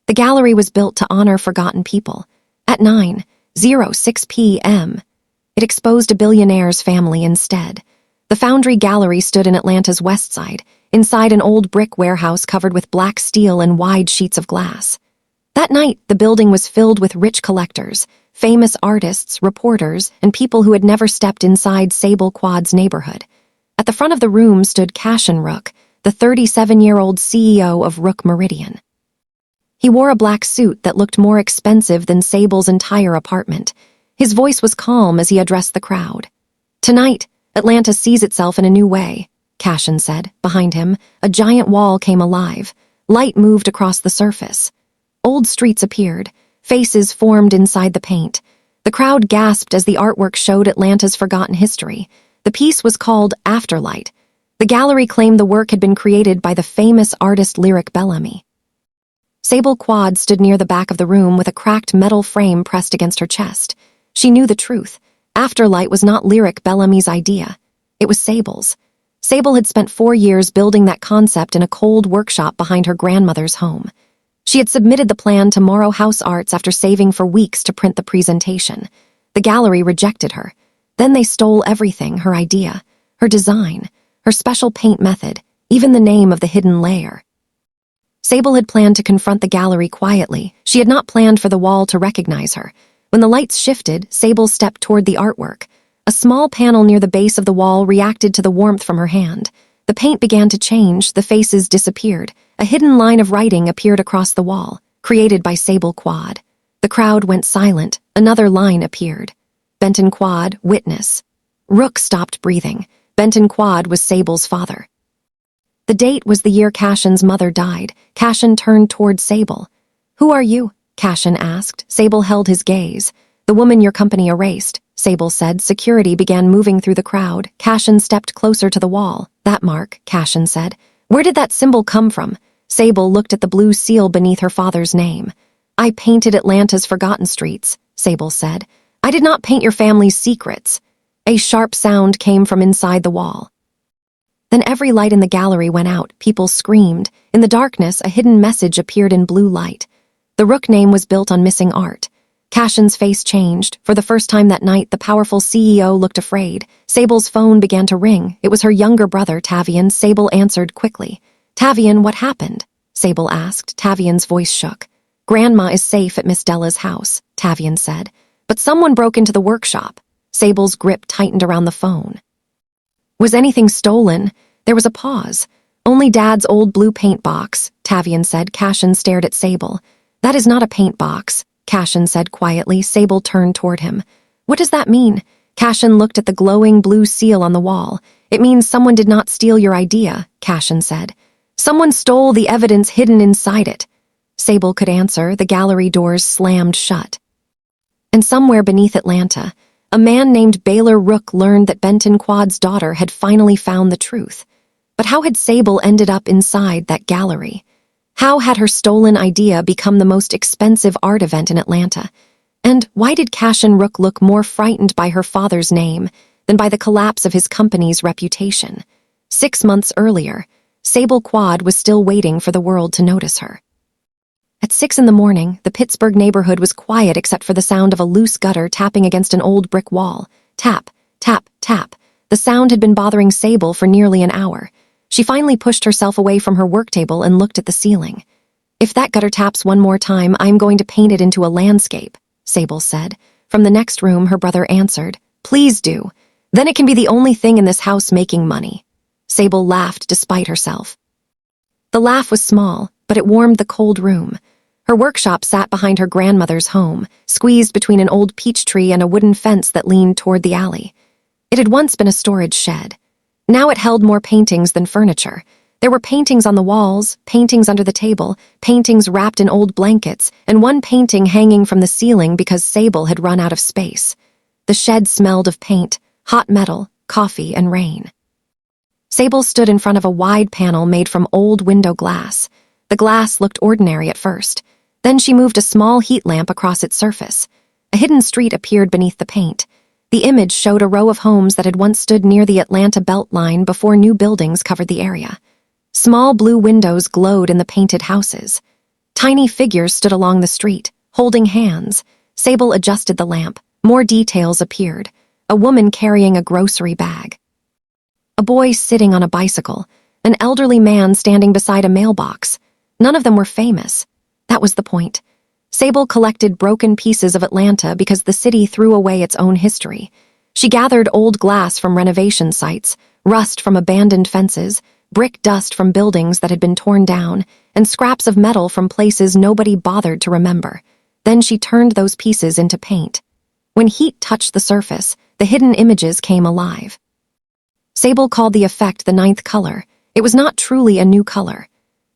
The gallery was built to honor forgotten people. At 9:06 p.m., it exposed a billionaire's family instead. The Foundry Gallery stood in Atlanta's West Side, inside an old brick warehouse covered with black steel and wide sheets of glass. That night, the building was filled with rich collectors, famous artists, reporters, and people who had never stepped inside Sable Quad's neighborhood. At the front of the room stood Cashin Rook, the 37-year-old CEO of Rook Meridian. He wore a black suit that looked more expensive than Sable's entire apartment. His voice was calm as he addressed the crowd. "Tonight, Atlanta sees itself in a new way," Cashin said. Behind him, a giant wall came alive. Light moved across the surface. Old streets appeared. Faces formed inside the paint. The crowd gasped as the artwork showed Atlanta's forgotten history. The piece was called Afterlight. The gallery claimed the work had been created by the famous artist Lyric Bellamy. Sable Quad stood near the back of the room with a cracked metal frame pressed against her chest. She knew the truth. Afterlight was not Lyric Bellamy's idea. It was Sable's. Sable had spent 4 years building that concept in a cold workshop behind her grandmother's home. She had submitted the plan to Morrow House Arts after saving for weeks to print the presentation. The gallery rejected her. Then they stole everything: her idea, her design, her special paint method, even the name of the hidden layer. Sable had planned to confront the gallery quietly. She had not planned for the wall to recognize her. When the lights shifted, Sable stepped toward the artwork. A small panel near the base of the wall reacted to the warmth from her hand. The paint began to change, the faces disappeared. A hidden line of writing appeared across the wall, created by Sable Quad. The crowd went silent. Another line appeared. Benton Quad, witness. Rook stopped breathing. Benton Quad was Sable's father. The date was the year Cashin's mother died. Cashin turned toward Sable. "Who are you?" Cashin asked. Sable held his gaze. "The woman your company erased," Sable said. Security began moving through the crowd. Cashin stepped closer to the wall. "That mark," Cashin said. "Where did that symbol come from?" Sable looked at the blue seal beneath her father's name. "I painted Atlanta's forgotten streets," Sable said. "I did not paint your family's secrets." A sharp sound came from inside the wall. Then every light in the gallery went out. People screamed. In the darkness, a hidden message appeared in blue light. The Rook name was built on missing art. Cashin's face changed. For the first time that night, the powerful CEO looked afraid. Sable's phone began to ring. It was her younger brother, Tavian. Sable answered quickly. "Tavian, what happened?" Sable asked. Tavian's voice shook. "Grandma is safe at Miss Della's house," Tavian said. "But someone broke into the workshop." Sable's grip tightened around the phone. "Was anything stolen?" There was a pause. "Only Dad's old blue paint box," Tavian said. Cashin stared at Sable. "That is not a paint box," Cashin said quietly. Sable turned toward him. "What does that mean?" Cashin looked at the glowing blue seal on the wall. "It means someone did not steal your idea," Cashin said. "Someone stole the evidence hidden inside it." Sable could answer. The gallery doors slammed shut. And somewhere beneath Atlanta, a man named Baylor Rook learned that Benton Quad's daughter had finally found the truth. But how had Sable ended up inside that gallery? How had her stolen idea become the most expensive art event in Atlanta? And why did Cashin Rook look more frightened by her father's name than by the collapse of his company's reputation? 6 months earlier, Sable Quad was still waiting for the world to notice her. At 6 in the morning, the Pittsburgh neighborhood was quiet except for the sound of a loose gutter tapping against an old brick wall. Tap, tap, tap. The sound had been bothering Sable for nearly an hour. She finally pushed herself away from her work table and looked at the ceiling. "If that gutter taps one more time, I'm going to paint it into a landscape," Sable said. From the next room, her brother answered. "Please do. Then it can be the only thing in this house making money." Sable laughed despite herself. The laugh was small, but it warmed the cold room. Her workshop sat behind her grandmother's home, squeezed between an old peach tree and a wooden fence that leaned toward the alley. It had once been a storage shed. Now it held more paintings than furniture. There were paintings on the walls, paintings under the table, paintings wrapped in old blankets, and one painting hanging from the ceiling because Sable had run out of space. The shed smelled of paint, hot metal, coffee, and rain. Sable stood in front of a wide panel made from old window glass. The glass looked ordinary at first. Then she moved a small heat lamp across its surface. A hidden street appeared beneath the paint. The image showed a row of homes that had once stood near the Atlanta Beltline before new buildings covered the area. Small blue windows glowed in the painted houses. Tiny figures stood along the street, holding hands. Sable adjusted the lamp. More details appeared. A woman carrying a grocery bag. A boy sitting on a bicycle. An elderly man standing beside a mailbox. None of them were famous. That was the point. Sable collected broken pieces of Atlanta because the city threw away its own history. She gathered old glass from renovation sites, rust from abandoned fences, brick dust from buildings that had been torn down, and scraps of metal from places nobody bothered to remember. Then she turned those pieces into paint. When heat touched the surface, the hidden images came alive. Sable called the effect the ninth color. It was not truly a new color.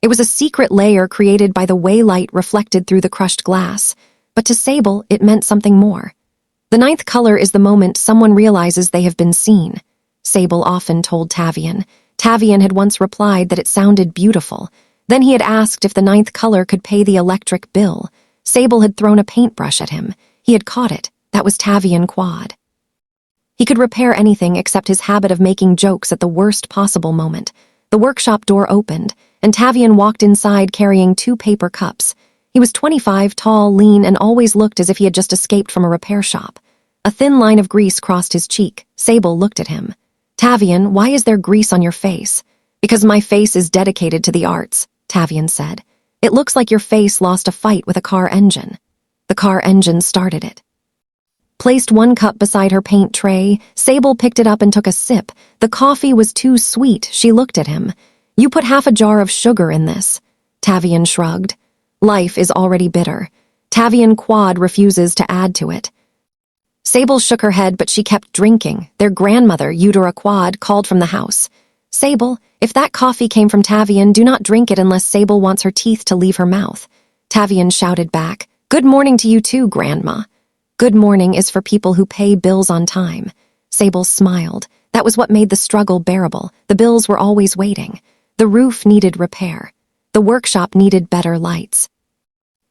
It was a secret layer created by the way light reflected through the crushed glass, but to Sable it meant something more. The ninth color is the moment someone realizes they have been seen. Sable often told Tavian. Tavian had once replied that it sounded beautiful. Then he had asked if the ninth color could pay the electric bill. Sable had thrown a paintbrush at him. He had caught it. That was Tavian Quad. He could repair anything except his habit of making jokes at the worst possible moment. The workshop door opened, and Tavian walked inside carrying 2 paper cups. He was 25, tall, lean, and always looked as if he had just escaped from a repair shop. A thin line of grease crossed his cheek. Sable looked at him. "Tavian, why is there grease on your face?" "Because my face is dedicated to the arts," Tavian said. "It looks like your face lost a fight with a car engine." The car engine started it. Placed 1 cup beside her paint tray, Sable picked it up and took a sip. The coffee was too sweet. She looked at him. "You put half a jar of sugar in this." Tavian shrugged. "Life is already bitter. Tavian Quad refuses to add to it." Sable shook her head, but she kept drinking. Their grandmother, Eudora Quad, called from the house. "Sable, if that coffee came from Tavian, do not drink it unless Sable wants her teeth to leave her mouth." Tavian shouted back, "Good morning to you too, Grandma." "Good morning is for people who pay bills on time." Sable smiled. That was what made the struggle bearable. The bills were always waiting. The roof needed repair. The workshop needed better lights.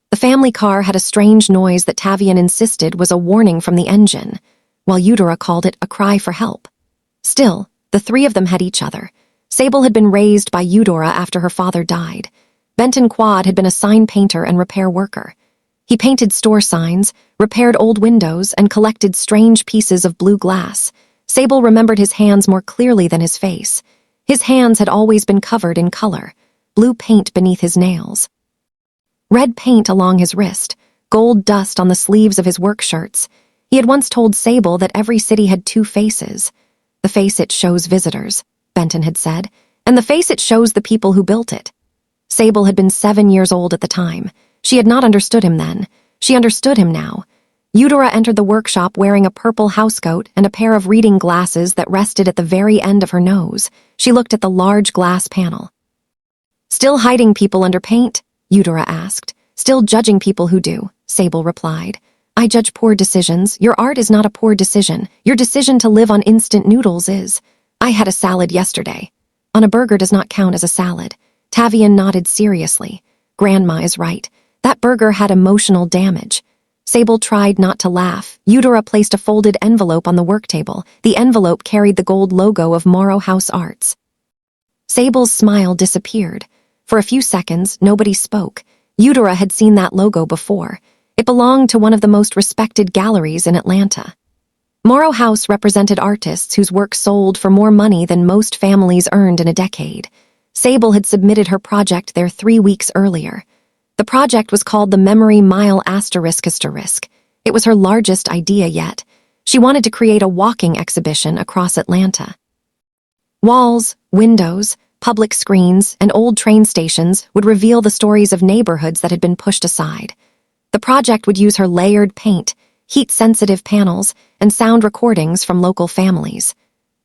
The family car had a strange noise that Tavian insisted was a warning from the engine, while Eudora called it a cry for help. Still, the 3 of them had each other. Sable had been raised by Eudora after her father died. Benton Quad had been a sign painter and repair worker. He painted store signs, repaired old windows, and collected strange pieces of blue glass. Sable remembered his hands more clearly than his face. His hands had always been covered in color, blue paint beneath his nails, red paint along his wrist, gold dust on the sleeves of his work shirts. He had once told Sable that every city had 2 faces. "The face it shows visitors," Benton had said, "and the face it shows the people who built it." Sable had been 7 years old at the time. She had not understood him then. She understood him now. Eudora entered the workshop wearing a purple housecoat and a pair of reading glasses that rested at the very end of her nose. She looked at the large glass panel. "Still hiding people under paint?" Eudora asked. "Still judging people who do," Sable replied. "I judge poor decisions. Your art is not a poor decision. Your decision to live on instant noodles is. I had a salad yesterday." "On a burger does not count as a salad." Tavian nodded seriously. "Grandma is right. That burger had emotional damage." Sable tried not to laugh. Eudora placed a folded envelope on the work table. The envelope carried the gold logo of Morrow House Arts. Sable's smile disappeared. For a few seconds, nobody spoke. Eudora had seen that logo before. It belonged to one of the most respected galleries in Atlanta. Morrow House represented artists whose work sold for more money than most families earned in a decade. Sable had submitted her project there 3 weeks earlier. The project was called the Memory Mile ****. It was her largest idea yet. She wanted to create a walking exhibition across Atlanta. Walls, windows, public screens, and old train stations would reveal the stories of neighborhoods that had been pushed aside. The project would use her layered paint, heat-sensitive panels, and sound recordings from local families.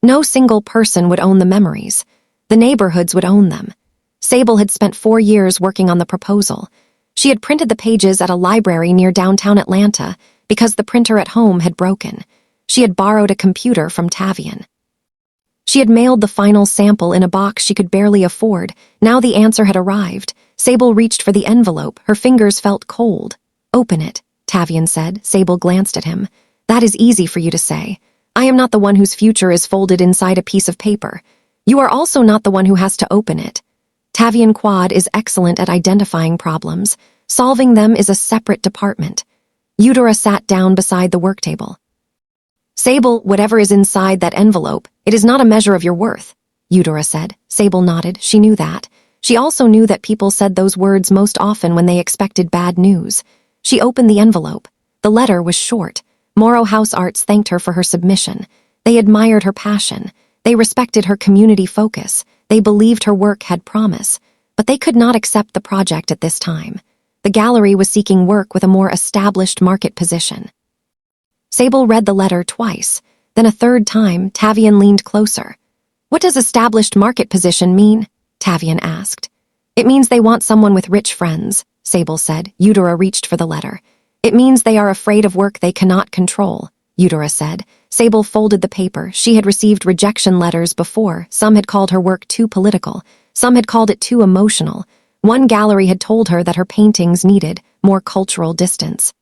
No single person would own the memories. The neighborhoods would own them. Sable had spent 4 years working on the proposal. She had printed the pages at a library near downtown Atlanta because the printer at home had broken. She had borrowed a computer from Tavian. She had mailed the final sample in a box she could barely afford. Now the answer had arrived. Sable reached for the envelope. Her fingers felt cold. "Open it," Tavian said. Sable glanced at him. "That is easy for you to say. I am not the one whose future is folded inside a piece of paper. You are also not the one who has to open it." Tavian Quad is excellent at identifying problems. Solving them is a separate department. Eudora sat down beside the work table. Sable, whatever is inside that envelope, it is not a measure of your worth, Eudora said. Sable nodded. She knew that. She also knew that people said those words most often when they expected bad news. She opened the envelope. The letter was short. Morrow House Arts thanked her for her submission. They admired her passion. They respected her community focus. They believed her work had promise. But they could not accept the project at this time. The gallery was seeking work with a more established market position. Sable read the letter twice. Then a third time, Tavian leaned closer. What does established market position mean? Tavian asked. It means they want someone with rich friends, Sable said. Eudora reached for the letter. It means they are afraid of work they cannot control, Eudora said. Sable folded the paper. She had received rejection letters before. Some had called her work too political. Some had called it too emotional. One gallery had told her that her paintings needed more cultural distance.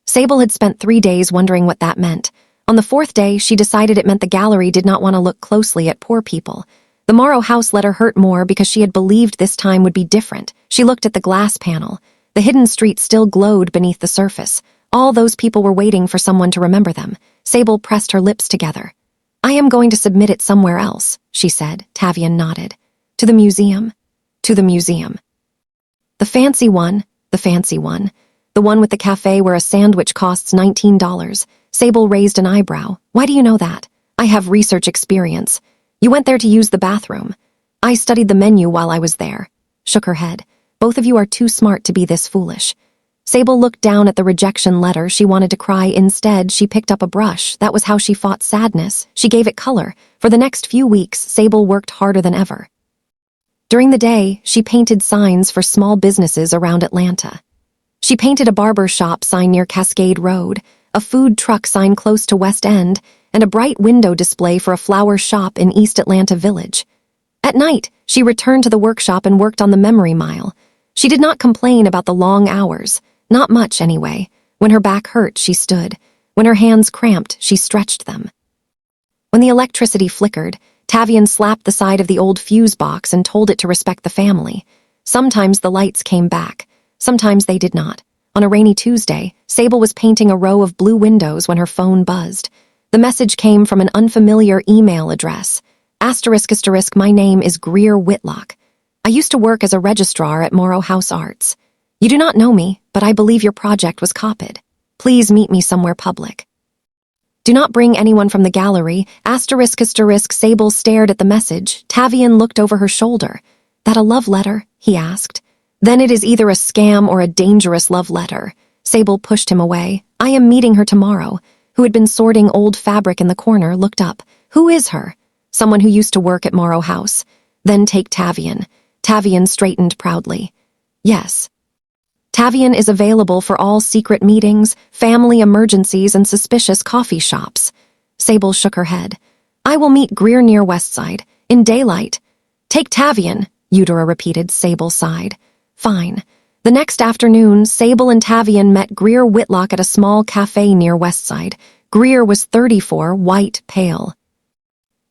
Sable had spent 3 days wondering what that meant. On the 4th day, she decided it meant the gallery did not want to look closely at poor people. The Morrow House letter hurt more because she had believed this time would be different. She looked at the glass panel. The hidden street still glowed beneath the surface. All those people were waiting for someone to remember them. Sable pressed her lips together. I am going to submit it somewhere else, she said. Tavian nodded. To the museum? To the museum. The fancy one, the fancy one. The one with the cafe where a sandwich costs $19. Sable raised an eyebrow. Why do you know that? I have research experience. You went there to use the bathroom. I studied the menu while I was there. Shook her head. Both of you are too smart to be this foolish. Sable looked down at the rejection letter. She wanted to cry. Instead, she picked up a brush. That was how she fought sadness. She gave it color. For the next few weeks, Sable worked harder than ever. During the day, she painted signs for small businesses around Atlanta. She painted a barber shop sign near Cascade Road, a food truck sign close to West End, and a bright window display for a flower shop in East Atlanta Village. At night, she returned to the workshop and worked on the memory mile. She did not complain about the long hours, not much anyway. When her back hurt, she stood. When her hands cramped, she stretched them. When the electricity flickered, Tavian slapped the side of the old fuse box and told it to respect the family. Sometimes the lights came back. Sometimes they did not. On a rainy Tuesday, Sable was painting a row of blue windows when her phone buzzed. The message came from an unfamiliar email address. ***, my name is Greer Whitlock. I used to work as a registrar at Morrow House Arts. You do not know me, but I believe your project was copied. Please meet me somewhere public. Do not bring anyone from the gallery. ***, Sable stared at the message. Tavian looked over her shoulder. That a love letter? He asked. Then it is either a scam or a dangerous love letter. Sable pushed him away. I am meeting her tomorrow. Who had been sorting old fabric in the corner looked up. Who is her? Someone who used to work at Morrow House. Then take Tavian. Tavian straightened proudly. Yes. Tavian is available for all secret meetings, family emergencies, and suspicious coffee shops. Sable shook her head. I will meet Greer near Westside, in daylight. Take Tavian, Eudora repeated. Sable sighed. Fine. The next afternoon, Sable and Tavian met Greer Whitlock at a small cafe near Westside. Greer was 34, white, pale,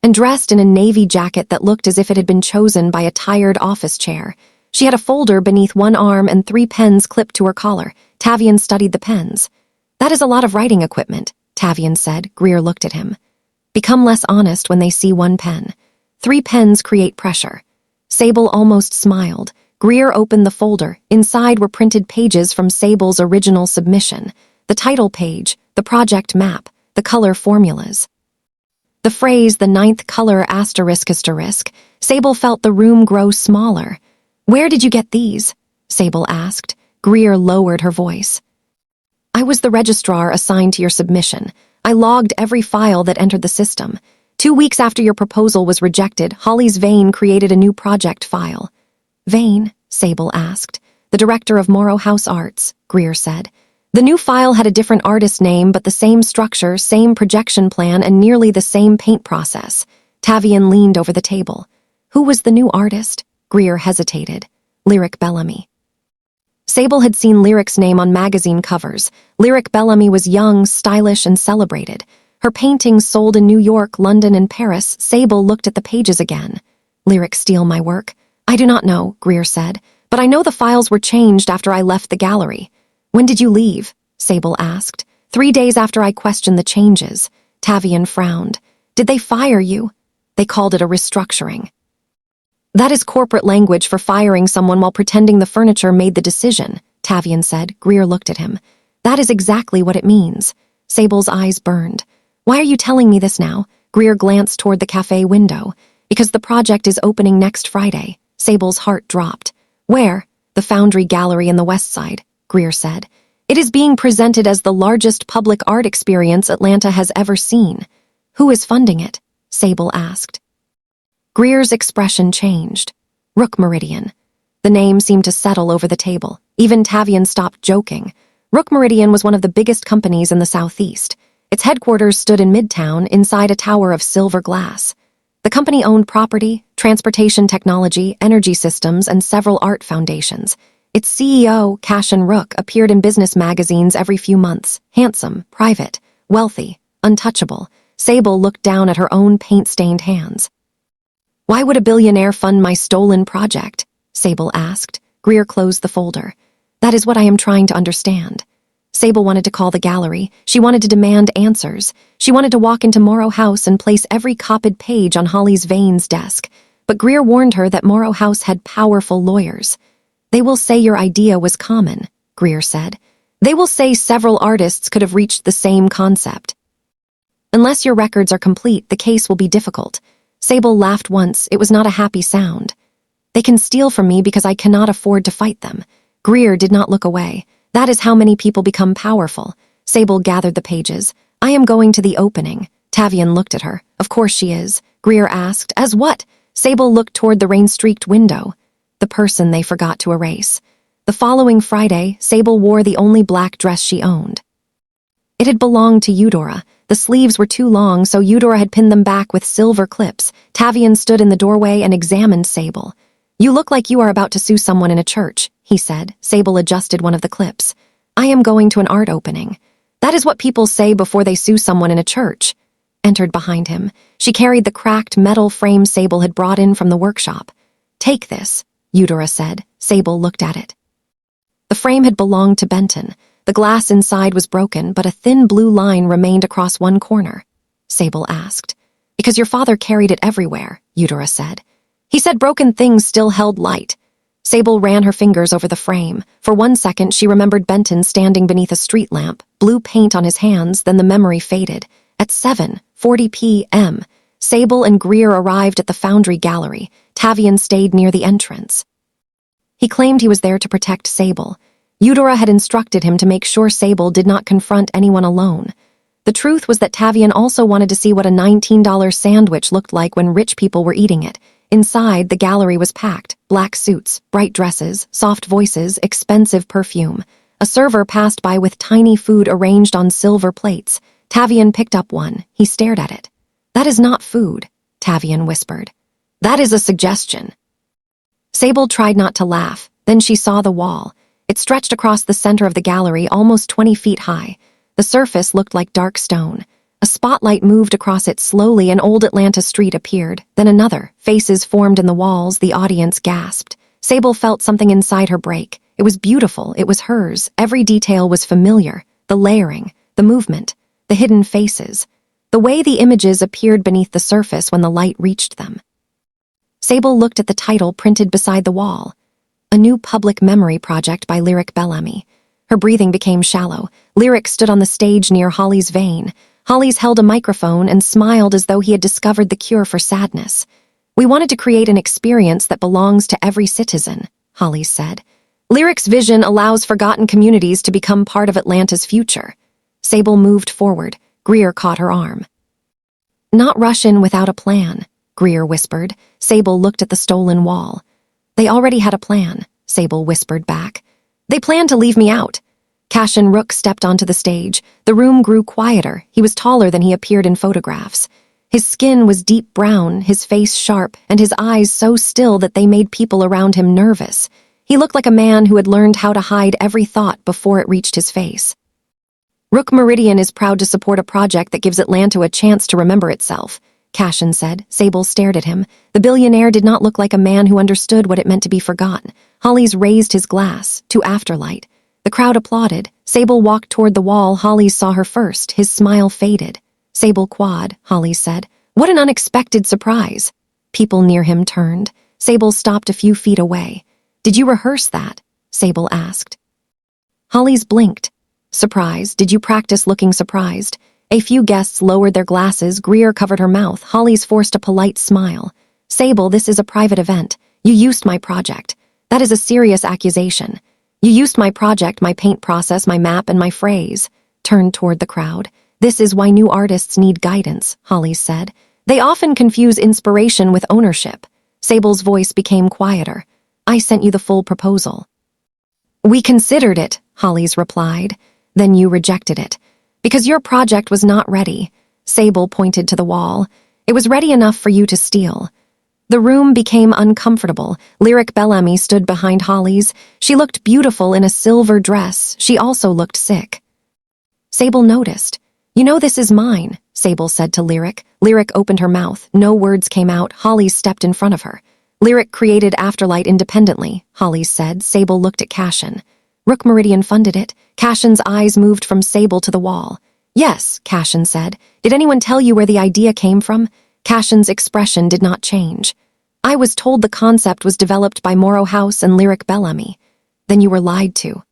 and dressed in a navy jacket that looked as if it had been chosen by a tired office chair. She had a folder beneath one arm and 3 pens clipped to her collar. Tavian studied the pens. That is a lot of writing equipment, Tavian said. Greer looked at him. Become less honest when they see 1 pen. 3 pens create pressure. Sable almost smiled. Greer opened the folder. Inside were printed pages from Sable's original submission. The title page, the project map, the color formulas. The phrase, the 9th color ***. Sable felt the room grow smaller. Where did you get these? Sable asked. Greer lowered her voice. I was the registrar assigned to your submission. I logged every file that entered the system. 2 weeks after your proposal was rejected, Holly's Vane created a new project file. Vane? Sable asked. The director of Morrow House Arts, Greer said. The new file had a different artist name, but the same structure, same projection plan, and nearly the same paint process. Tavian leaned over the table. Who was the new artist? Greer hesitated. Lyric Bellamy. Sable had seen Lyric's name on magazine covers. Lyric Bellamy was young, stylish, and celebrated. Her paintings sold in New York, London, and Paris. Sable looked at the pages again. Lyric steal my work? I do not know, Greer said, But I know the files were changed after I left the gallery. When did you leave? Sable asked. 3 days after I questioned the changes. Tavian frowned. Did they fire you? They called it a restructuring. That is corporate language for firing someone while pretending the furniture made the decision, Tavian said. Greer looked at him. That is exactly what it means. Sable's eyes burned. Why are you telling me this now? Greer glanced toward the cafe window. Because the project is opening next Friday. Sable's heart dropped. Where? The Foundry Gallery in the West Side, Greer said. It is being presented as the largest public art experience Atlanta has ever seen. Who is funding it? Sable asked. Greer's expression changed. Rook Meridian. The name seemed to settle over the table. Even Tavian stopped joking. Rook Meridian was one of the biggest companies in the Southeast. Its headquarters stood in Midtown inside a tower of silver glass. The company owned property, transportation technology, energy systems, and several art foundations. Its CEO, Cashin Rook, appeared in business magazines every few months. Handsome, private, wealthy, untouchable. Sable looked down at her own paint-stained hands. Why would a billionaire fund my stolen project? Sable asked. Greer closed the folder. That is what I am trying to understand. Sable wanted to call the gallery. She wanted to demand answers. She wanted to walk into Morrow House and place every copied page on Holly's Vane's desk. But Greer warned her that Morrow House had powerful lawyers. They will say your idea was common, Greer said. They will say several artists could have reached the same concept. Unless your records are complete, the case will be difficult. Sable laughed once. It was not a happy sound. They can steal from me because I cannot afford to fight them. Greer did not look away. That is how many people become powerful. Sable gathered the pages. I am going to the opening. Tavian looked at her. Of course she is. Greer asked. As what? Sable looked toward the rain-streaked window. The person they forgot to erase. The following Friday, Sable wore the only black dress she owned. It had belonged to Eudora. The sleeves were too long, so Eudora had pinned them back with silver clips. Tavian stood in the doorway and examined Sable. You look like you are about to sue someone in a church, he said. Sable adjusted one of the clips. I am going to an art opening. That is what people say before they sue someone in a church. Entered behind him. She carried the cracked metal frame Sable had brought in from the workshop. Take this, Eudora said. Sable looked at it. The frame had belonged to Benton. The glass inside was broken, but a thin blue line remained across one corner. Sable asked. Because your father carried it everywhere, Eudora said. He said broken things still held light. Sable ran her fingers over the frame. For 1 second, she remembered Benton standing beneath a street lamp, blue paint on his hands, then the memory faded. At 7:40 p.m., Sable and Greer arrived at the Foundry Gallery. Tavian stayed near the entrance. He claimed he was there to protect Sable. Eudora had instructed him to make sure Sable did not confront anyone alone. The truth was that Tavian also wanted to see what a $19 sandwich looked like when rich people were eating it. Inside, the gallery was packed. Black suits, bright dresses, soft voices, expensive perfume. A server passed by with tiny food arranged on silver plates. Tavian picked up one. He stared at it. That is not food, Tavian whispered. That is a suggestion. Sable tried not to laugh. Then she saw the wall. It stretched across the center of the gallery, almost 20 feet high. The surface looked like dark stone. A spotlight moved across it slowly. An old Atlanta street appeared, then another. Faces formed in the walls. The audience gasped. Sable felt something inside her break. It was beautiful. It was hers. Every detail was familiar. The layering, the movement, the hidden faces. The way the images appeared beneath the surface when the light reached them. Sable looked at the title printed beside the wall. A new public memory project by Lyric Bellamy. Her breathing became shallow. Lyric stood on the stage near Holly's Vane. Holly's held a microphone and smiled as though he had discovered the cure for sadness. We wanted to create an experience that belongs to every citizen, Holly said. Lyric's vision allows forgotten communities to become part of Atlanta's future. Sable moved forward. Greer caught her arm. Not rush in without a plan, Greer whispered. Sable looked at the stolen wall. They already had a plan, Sable whispered back. They planned to leave me out. Cashin Rook stepped onto the stage. The room grew quieter. He was taller than he appeared in photographs. His skin was deep brown, his face sharp, and his eyes so still that they made people around him nervous. He looked like a man who had learned how to hide every thought before it reached his face. Rook Meridian is proud to support a project that gives Atlanta a chance to remember itself. Cashin said. Sable stared at him. The billionaire did not look like a man who understood what it meant to be forgotten. Hollis raised his glass to afterlight. The crowd applauded. Sable walked toward the wall. Hollis saw her first. His smile faded. Sable Quad, Hollis said. What an unexpected surprise. People near him turned. Sable stopped a few feet away. Did you rehearse that? Sable asked. Hollis blinked. Surprised. Did you practice looking surprised? A few guests lowered their glasses. Greer covered her mouth. Hollis forced a polite smile. Sable, this is a private event. You used my project. That is a serious accusation. You used my project, my paint process, my map, and my phrase. Turned toward the crowd. This is why new artists need guidance, Hollis said. They often confuse inspiration with ownership. Sable's voice became quieter. I sent you the full proposal. We considered it, Hollis replied. Then you rejected it. Because your project was not ready. Sable pointed to the wall. It was ready enough for you to steal. The room became uncomfortable. Lyric Bellamy stood behind Hollis. She looked beautiful in a silver dress. She also looked sick. Sable noticed. You know this is mine, Sable said to Lyric. Lyric opened her mouth. No words came out. Hollis stepped in front of her. Lyric created Afterlight independently, Hollis said. Sable looked at Cashin. Rook Meridian funded it. Cashin's eyes moved from Sable to the wall. Yes, Cashin said. Did anyone tell you where the idea came from? Cashin's expression did not change. I was told the concept was developed by Morrow House and Lyric Bellamy. Then you were lied to.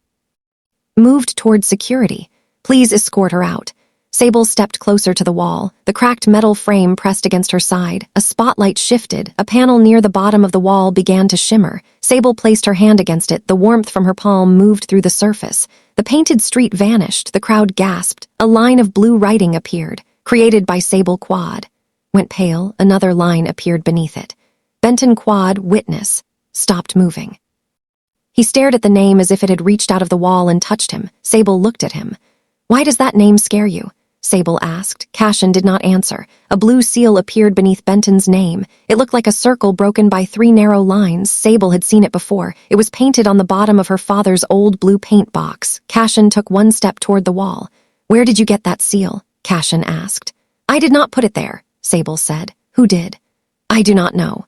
Moved toward security. Please escort her out. Sable stepped closer to the wall. The cracked metal frame pressed against her side. A spotlight shifted. A panel near the bottom of the wall began to shimmer. Sable placed her hand against it. The warmth from her palm moved through the surface. The painted street vanished. The crowd gasped. A line of blue writing appeared, created by Sable Quad. Went pale. Another line appeared beneath it. Benton Quad, witness, stopped moving. He stared at the name as if it had reached out of the wall and touched him. Sable looked at him. Why does that name scare you? Sable asked. Cashin did not answer. A blue seal appeared beneath Benton's name. It looked like a circle broken by 3 narrow lines. Sable had seen it before. It was painted on the bottom of her father's old blue paint box. Cashin took 1 step toward the wall. Where did you get that seal? Cashin asked. I did not put it there, Sable said. Who did? I do not know.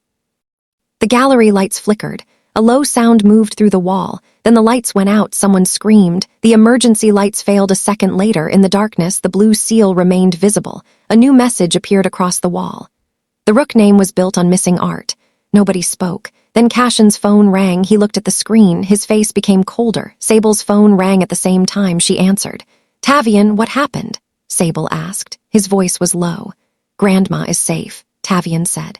The gallery lights flickered. A low sound moved through the wall. Then the lights went out. Someone screamed. The emergency lights failed a second later. In the darkness, the blue seal remained visible. A new message appeared across the wall. The Rook name was built on missing art. Nobody spoke. Then Cashin's phone rang. He looked at the screen. His face became colder. Sable's phone rang at the same time. She answered. Tavian, what happened? Sable asked. His voice was low. Grandma is safe, Tavian said.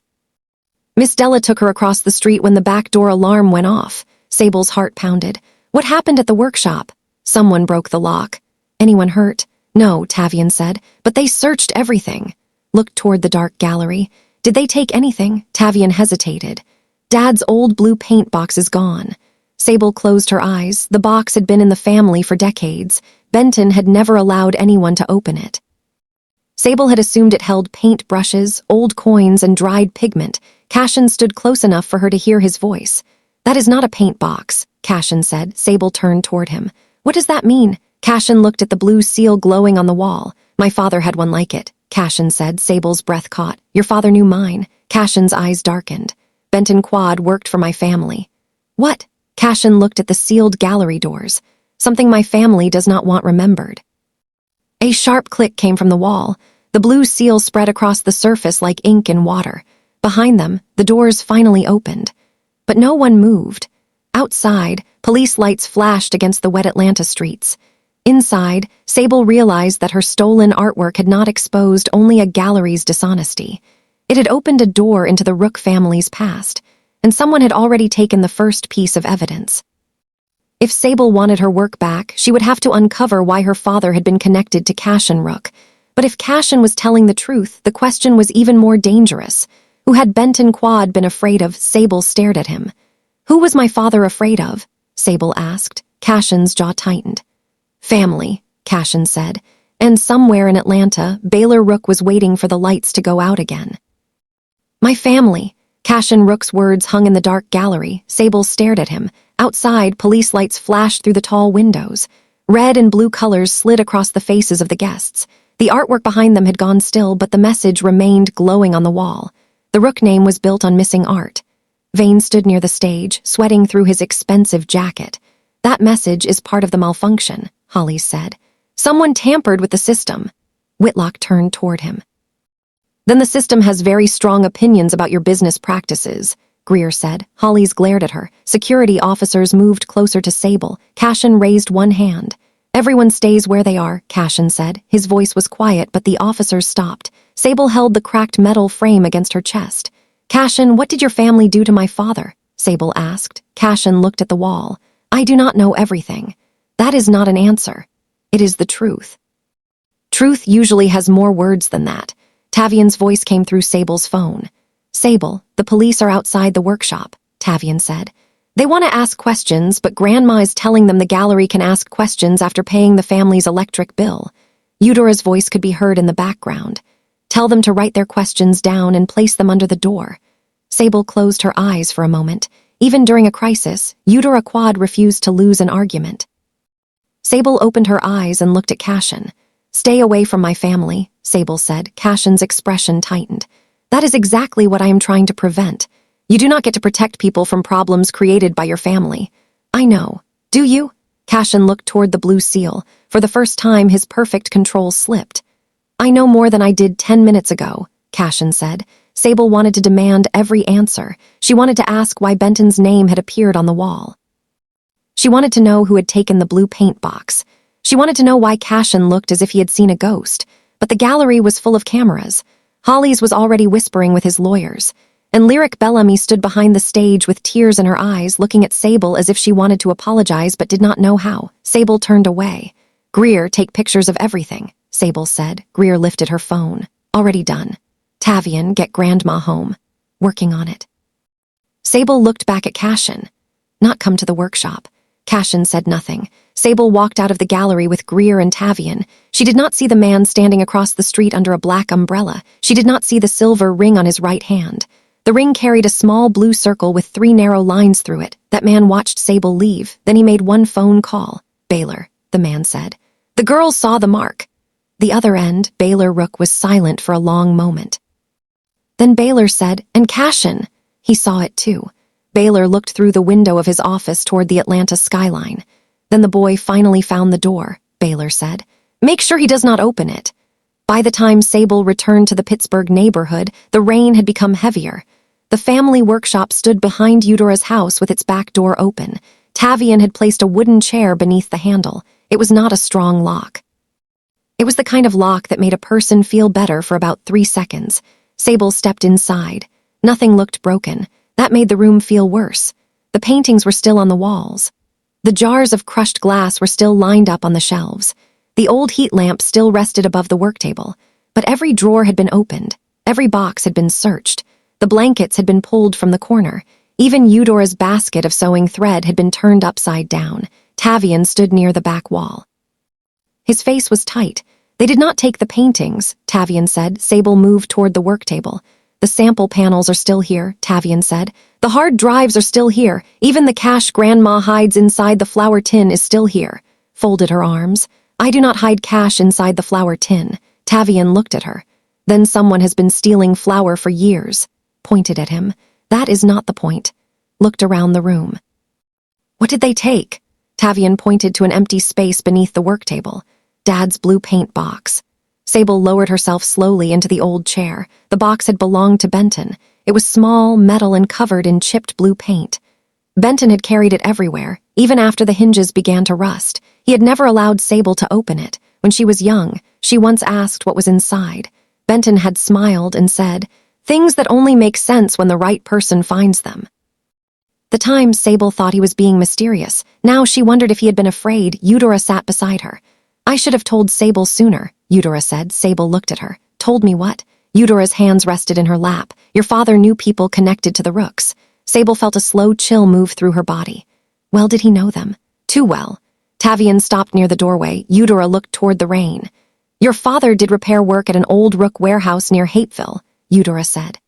Miss Della took her across the street when the back door alarm went off. Sable's heart pounded. What happened at the workshop? Someone broke the lock. Anyone hurt? No, Tavian said, but they searched everything. Looked toward the dark gallery. Did they take anything? Tavian hesitated. Dad's old blue paint box is gone. Sable closed her eyes. The box had been in the family for decades. Benton had never allowed anyone to open it. Sable had assumed it held paint brushes, old coins, and dried pigment. Cashin stood close enough for her to hear his voice. That is not a paint box, Cashin said. Sable turned toward him. What does that mean? Cashin looked at the blue seal glowing on the wall. My father had one like it, Cashin said. Sable's breath caught. Your father knew mine. Cashin's eyes darkened. Benton Quad worked for my family. What? Cashin looked at the sealed gallery doors. Something my family does not want remembered. A sharp click came from the wall. The blue seal spread across the surface like ink in water. Behind them, the doors finally opened. But no one moved. Outside, police lights flashed against the wet Atlanta streets. Inside, Sable realized that her stolen artwork had not exposed only a gallery's dishonesty. It had opened a door into the Rook family's past, and someone had already taken the first piece of evidence. If Sable wanted her work back, she would have to uncover why her father had been connected to Cashin Rook. But if Cashin was telling the truth, the question was even more dangerous. Who had Benton Quad been afraid of? Sable stared at him. Who was my father afraid of? Sable asked. Cashin's jaw tightened. Family, Cashin said. And somewhere in Atlanta, Baylor Rook was waiting for the lights to go out again. My family. Cashin Rook's words hung in the dark gallery. Sable stared at him. Outside, police lights flashed through the tall windows. Red and blue colors slid across the faces of the guests. The artwork behind them had gone still, but the message remained glowing on the wall. The Rook name was built on missing art. Vane stood near the stage, sweating through his expensive jacket. That message is part of the malfunction, Holly said. Someone tampered with the system. Whitlock turned toward him. Then the system has very strong opinions about your business practices, Greer said. Holly's glared at her. Security officers moved closer to Sable. Cashin raised one hand. Everyone stays where they are, Cashin said. His voice was quiet, but the officers stopped. Sable held the cracked metal frame against her chest. Cashin, what did your family do to my father? Sable asked. Cashin looked at the wall. I do not know everything. That is not an answer. It is the truth. Truth usually has more words than that. Tavian's voice came through Sable's phone. Sable, the police are outside the workshop, Tavian said. They want to ask questions, but Grandma is telling them the gallery can ask questions after paying the family's electric bill. Eudora's voice could be heard in the background. Tell them to write their questions down and place them under the door. Sable closed her eyes for a moment. Even during a crisis, Eudora Quad refused to lose an argument. Sable opened her eyes and looked at Cashin. Stay away from my family, Sable said. Cashin's expression tightened. That is exactly what I am trying to prevent. You do not get to protect people from problems created by your family. I know. Do you? Cashin looked toward the blue seal. For the first time, his perfect control slipped. I know more than I did 10 minutes ago, Cashin said. Sable wanted to demand every answer. She wanted to ask why Benton's name had appeared on the wall. She wanted to know who had taken the blue paint box. She wanted to know why Cashin looked as if he had seen a ghost. But the gallery was full of cameras. Holly's was already whispering with his lawyers. And Lyric Bellamy stood behind the stage with tears in her eyes, looking at Sable as if she wanted to apologize but did not know how. Sable turned away. Greer, take pictures of everything, Sable said. Greer lifted her phone. Already done. Tavian, get Grandma home. Working on it. Sable looked back at Cashin. Not come to the workshop. Cashin said nothing. Sable walked out of the gallery with Greer and Tavian. She did not see the man standing across the street under a black umbrella. She did not see the silver ring on his right hand. The ring carried a small blue circle with 3 narrow lines through it. That man watched Sable leave. Then he made one phone call. Baylor, the man said. The girls saw the mark. The other end, Baylor Rook was silent for a long moment. Then Baylor said, and Cashin. He saw it too. Baylor looked through the window of his office toward the Atlanta skyline. Then the boy finally found the door, Baylor said. Make sure he does not open it. By the time Sable returned to the Pittsburgh neighborhood, the rain had become heavier. The family workshop stood behind Eudora's house with its back door open. Tavian had placed a wooden chair beneath the handle. It was not a strong lock. It was the kind of lock that made a person feel better for about 3 seconds. Sable stepped inside. Nothing looked broken. That made the room feel worse. The paintings were still on the walls. The jars of crushed glass were still lined up on the shelves. The old heat lamp still rested above the work table. But every drawer had been opened. Every box had been searched. The blankets had been pulled from the corner. Even Eudora's basket of sewing thread had been turned upside down. Tavian stood near the back wall. His face was tight. They did not take the paintings, Tavian said. Sable moved toward the work table. The sample panels are still here, Tavian said. The hard drives are still here. Even the cash Grandma hides inside the flour tin is still here. Folded her arms. I do not hide cash inside the flour tin. Tavian looked at her. Then someone has been stealing flour for years. Pointed at him. That is not the point. Looked around the room. What did they take? Tavian pointed to an empty space beneath the work table. Dad's blue paint box. Sable lowered herself slowly into the old chair. The box had belonged to Benton. It was small, metal, and covered in chipped blue paint. Benton had carried it everywhere, even after the hinges began to rust. He had never allowed Sable to open it. When she was young, she once asked what was inside. Benton had smiled and said, "Things that only make sense when the right person finds them." The time Sable thought he was being mysterious. Now she wondered if he had been afraid. Eudora sat beside her. "I should have told Sable sooner," Eudora said. Sable looked at her. "Told me what?" Eudora's hands rested in her lap. "Your father knew people connected to the Rooks." Sable felt a slow chill move through her body. Well did he know them? Too well. Tavian stopped near the doorway. Eudora looked toward the rain. "Your father did repair work at an old Rook warehouse near Hapeville," Eudora said.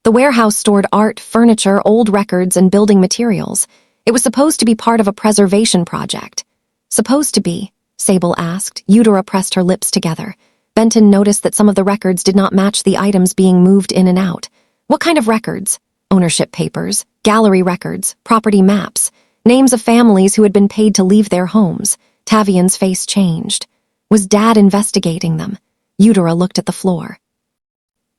The warehouse stored art, furniture, old records, and building materials. It was supposed to be part of a preservation project. Supposed to be? Sable asked. Eudora pressed her lips together. Benton noticed that some of the records did not match the items being moved in and out. What kind of records? Ownership papers, gallery records, property maps, names of families who had been paid to leave their homes. Tavian's face changed. Was Dad investigating them? Eudora looked at the floor.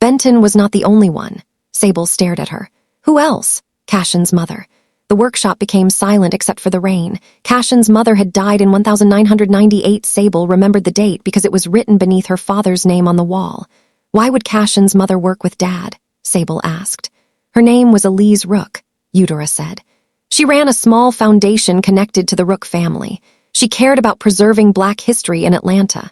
Benton was not the only one. Sable stared at her. Who else? Cashin's mother. The workshop became silent except for the rain. Cashin's mother had died in 1998. Sable remembered the date because it was written beneath her father's name on the wall. Why would Cashin's mother work with Dad? Sable asked. Her name was Elise Rook, Eudora said. She ran a small foundation connected to the Rook family. She cared about preserving Black history in Atlanta.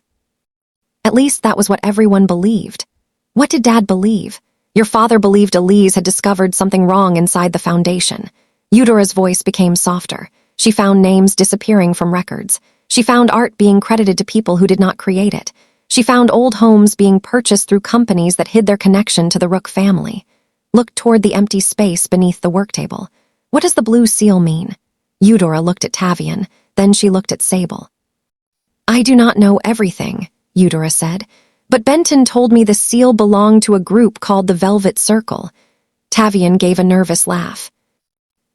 At least that was what everyone believed. What did Dad believe? Your father believed Elise had discovered something wrong inside the foundation. Eudora's voice became softer. She found names disappearing from records. She found art being credited to people who did not create it. She found old homes being purchased through companies that hid their connection to the Rook family. Looked toward the empty space beneath the work table. What does the blue seal mean? Eudora looked at Tavian, then she looked at Sable. I do not know everything, Eudora said, but Benton told me the seal belonged to a group called the Velvet Circle. Tavian gave a nervous laugh.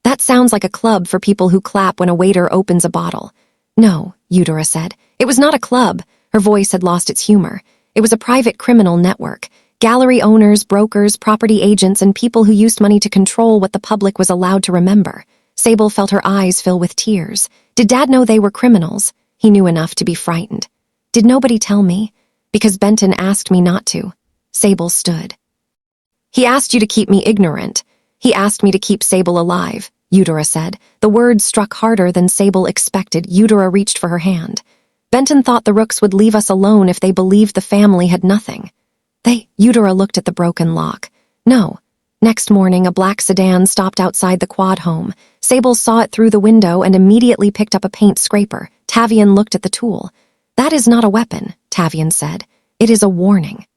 That sounds like a club for people who clap when a waiter opens a bottle. No, Eudora said. It was not a club. Her voice had lost its humor. It was a private criminal network. Gallery owners, brokers, property agents, and people who used money to control what the public was allowed to remember. Sable felt her eyes fill with tears. Did Dad know they were criminals? He knew enough to be frightened. Did nobody tell me? Because Benton asked me not to. Sable stood. He asked you to keep me ignorant. He asked me to keep Sable alive, Eudora said. The words struck harder than Sable expected. Eudora reached for her hand. Benton thought the Rooks would leave us alone if they believed the family had nothing. Eudora looked at the broken lock. No. Next morning, a black sedan stopped outside the quad home. Sable saw it through the window and immediately picked up a paint scraper. Tavian looked at the tool. That is not a weapon, Tavian said. It is a warning.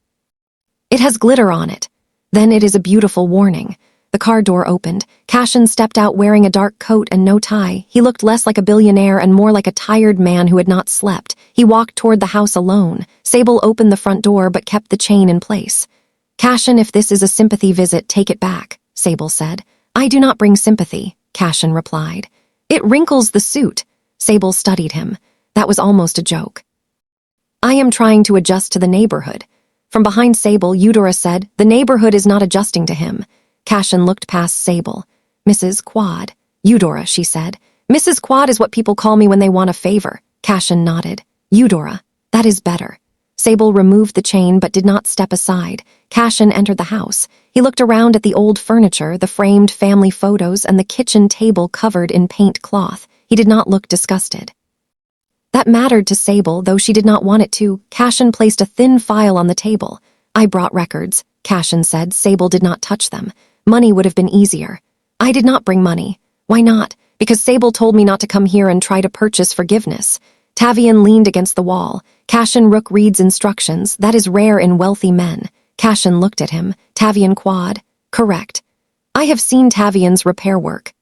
It has glitter on it. Then it is a beautiful warning. The car door opened. Cashin stepped out wearing a dark coat and no tie. He looked less like a billionaire and more like a tired man who had not slept. He walked toward the house alone. Sable opened the front door but kept the chain in place. Cashin, if this is a sympathy visit, take it back, Sable said. I do not bring sympathy, Cashin replied. It wrinkles the suit. Sable studied him. That was almost a joke. I am trying to adjust to the neighborhood. From behind Sable, Eudora said, the neighborhood is not adjusting to him. Cashin looked past Sable. Mrs. Quad. Eudora, she said. Mrs. Quad is what people call me when they want a favor. Cashin nodded. Eudora, that is better. Sable removed the chain but did not step aside. Cashin entered the house. He looked around at the old furniture, the framed family photos, and the kitchen table covered in paint cloth. He did not look disgusted. That mattered to Sable, though she did not want it to. Cashin placed a thin file on the table. I brought records, Cashin said. Sable did not touch them. Money would have been easier. I did not bring money. Why not? Because Sable told me not to come here and try to purchase forgiveness. Tavian leaned against the wall. Cashin Rook reads instructions. That is rare in wealthy men. Cashin looked at him. Tavian Quad. Correct. I have seen Tavian's repair work.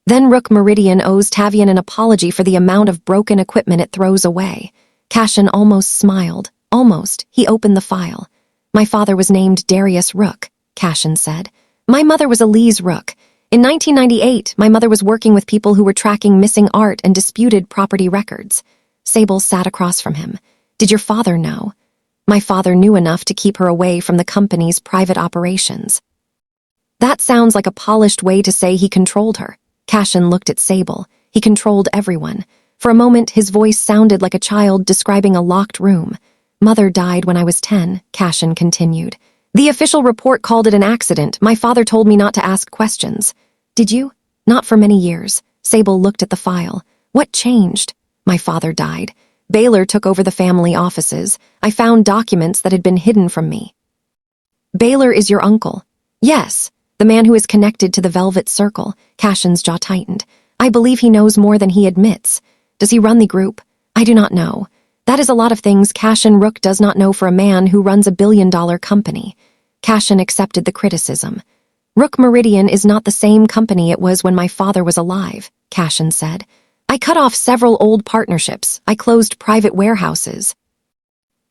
Then Rook Meridian owes Tavian an apology for the amount of broken equipment it throws away. Cashin almost smiled. Almost. He opened the file. My father was named Darius Rook, Cashin said. My mother was Elise Rook. In 1998, my mother was working with people who were tracking missing art and disputed property records. Sable sat across from him. Did your father know? My father knew enough to keep her away from the company's private operations. That sounds like a polished way to say he controlled her. Cashin looked at Sable. He controlled everyone. For a moment, his voice sounded like a child describing a locked room. Mother died when I was 10, Cashin continued. The official report called it an accident. My father told me not to ask questions. Did you? Not for many years. Sable looked at the file. What changed? My father died. Baylor took over the family offices. I found documents that had been hidden from me. Baylor is your uncle. Yes, the man who is connected to the Velvet Circle. Cashin's jaw tightened. I believe he knows more than he admits. Does he run the group? I do not know. That is a lot of things Cashin Rook does not know for a man who runs a billion-dollar company. Cashin accepted the criticism. Rook Meridian is not the same company it was when my father was alive, Cashin said. I cut off several old partnerships. I closed private warehouses.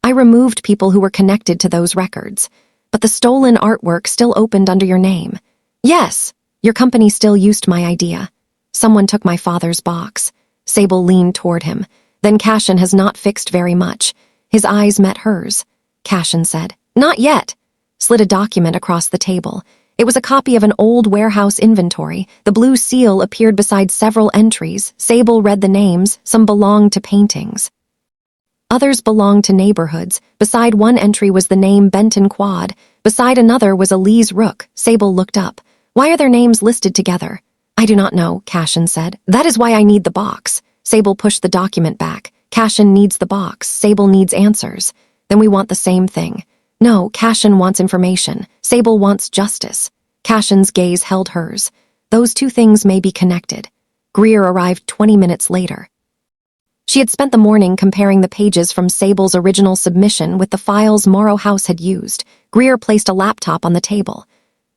I removed people who were connected to those records. But the stolen artwork still opened under your name. Yes, your company still used my idea. Someone took my father's box. Sable leaned toward him. Then Cashin has not fixed very much. His eyes met hers. Cashin said, "Not yet." Slid a document across the table. It was a copy of an old warehouse inventory. The blue seal appeared beside several entries. Sable read the names. Some belonged to paintings. Others belonged to neighborhoods. Beside one entry was the name Benton Quad. Beside another was Elise Rook. Sable looked up. "Why are their names listed together?" "I do not know," Cashin said. "That is why I need the box." Sable pushed the document back. Cashin needs the box. Sable needs answers. Then we want the same thing. No, Cashin wants information. Sable wants justice. Cashin's gaze held hers. Those two things may be connected. Greer arrived 20 minutes later. She had spent the morning comparing the pages from Sable's original submission with the files Morrow House had used. Greer placed a laptop on the table.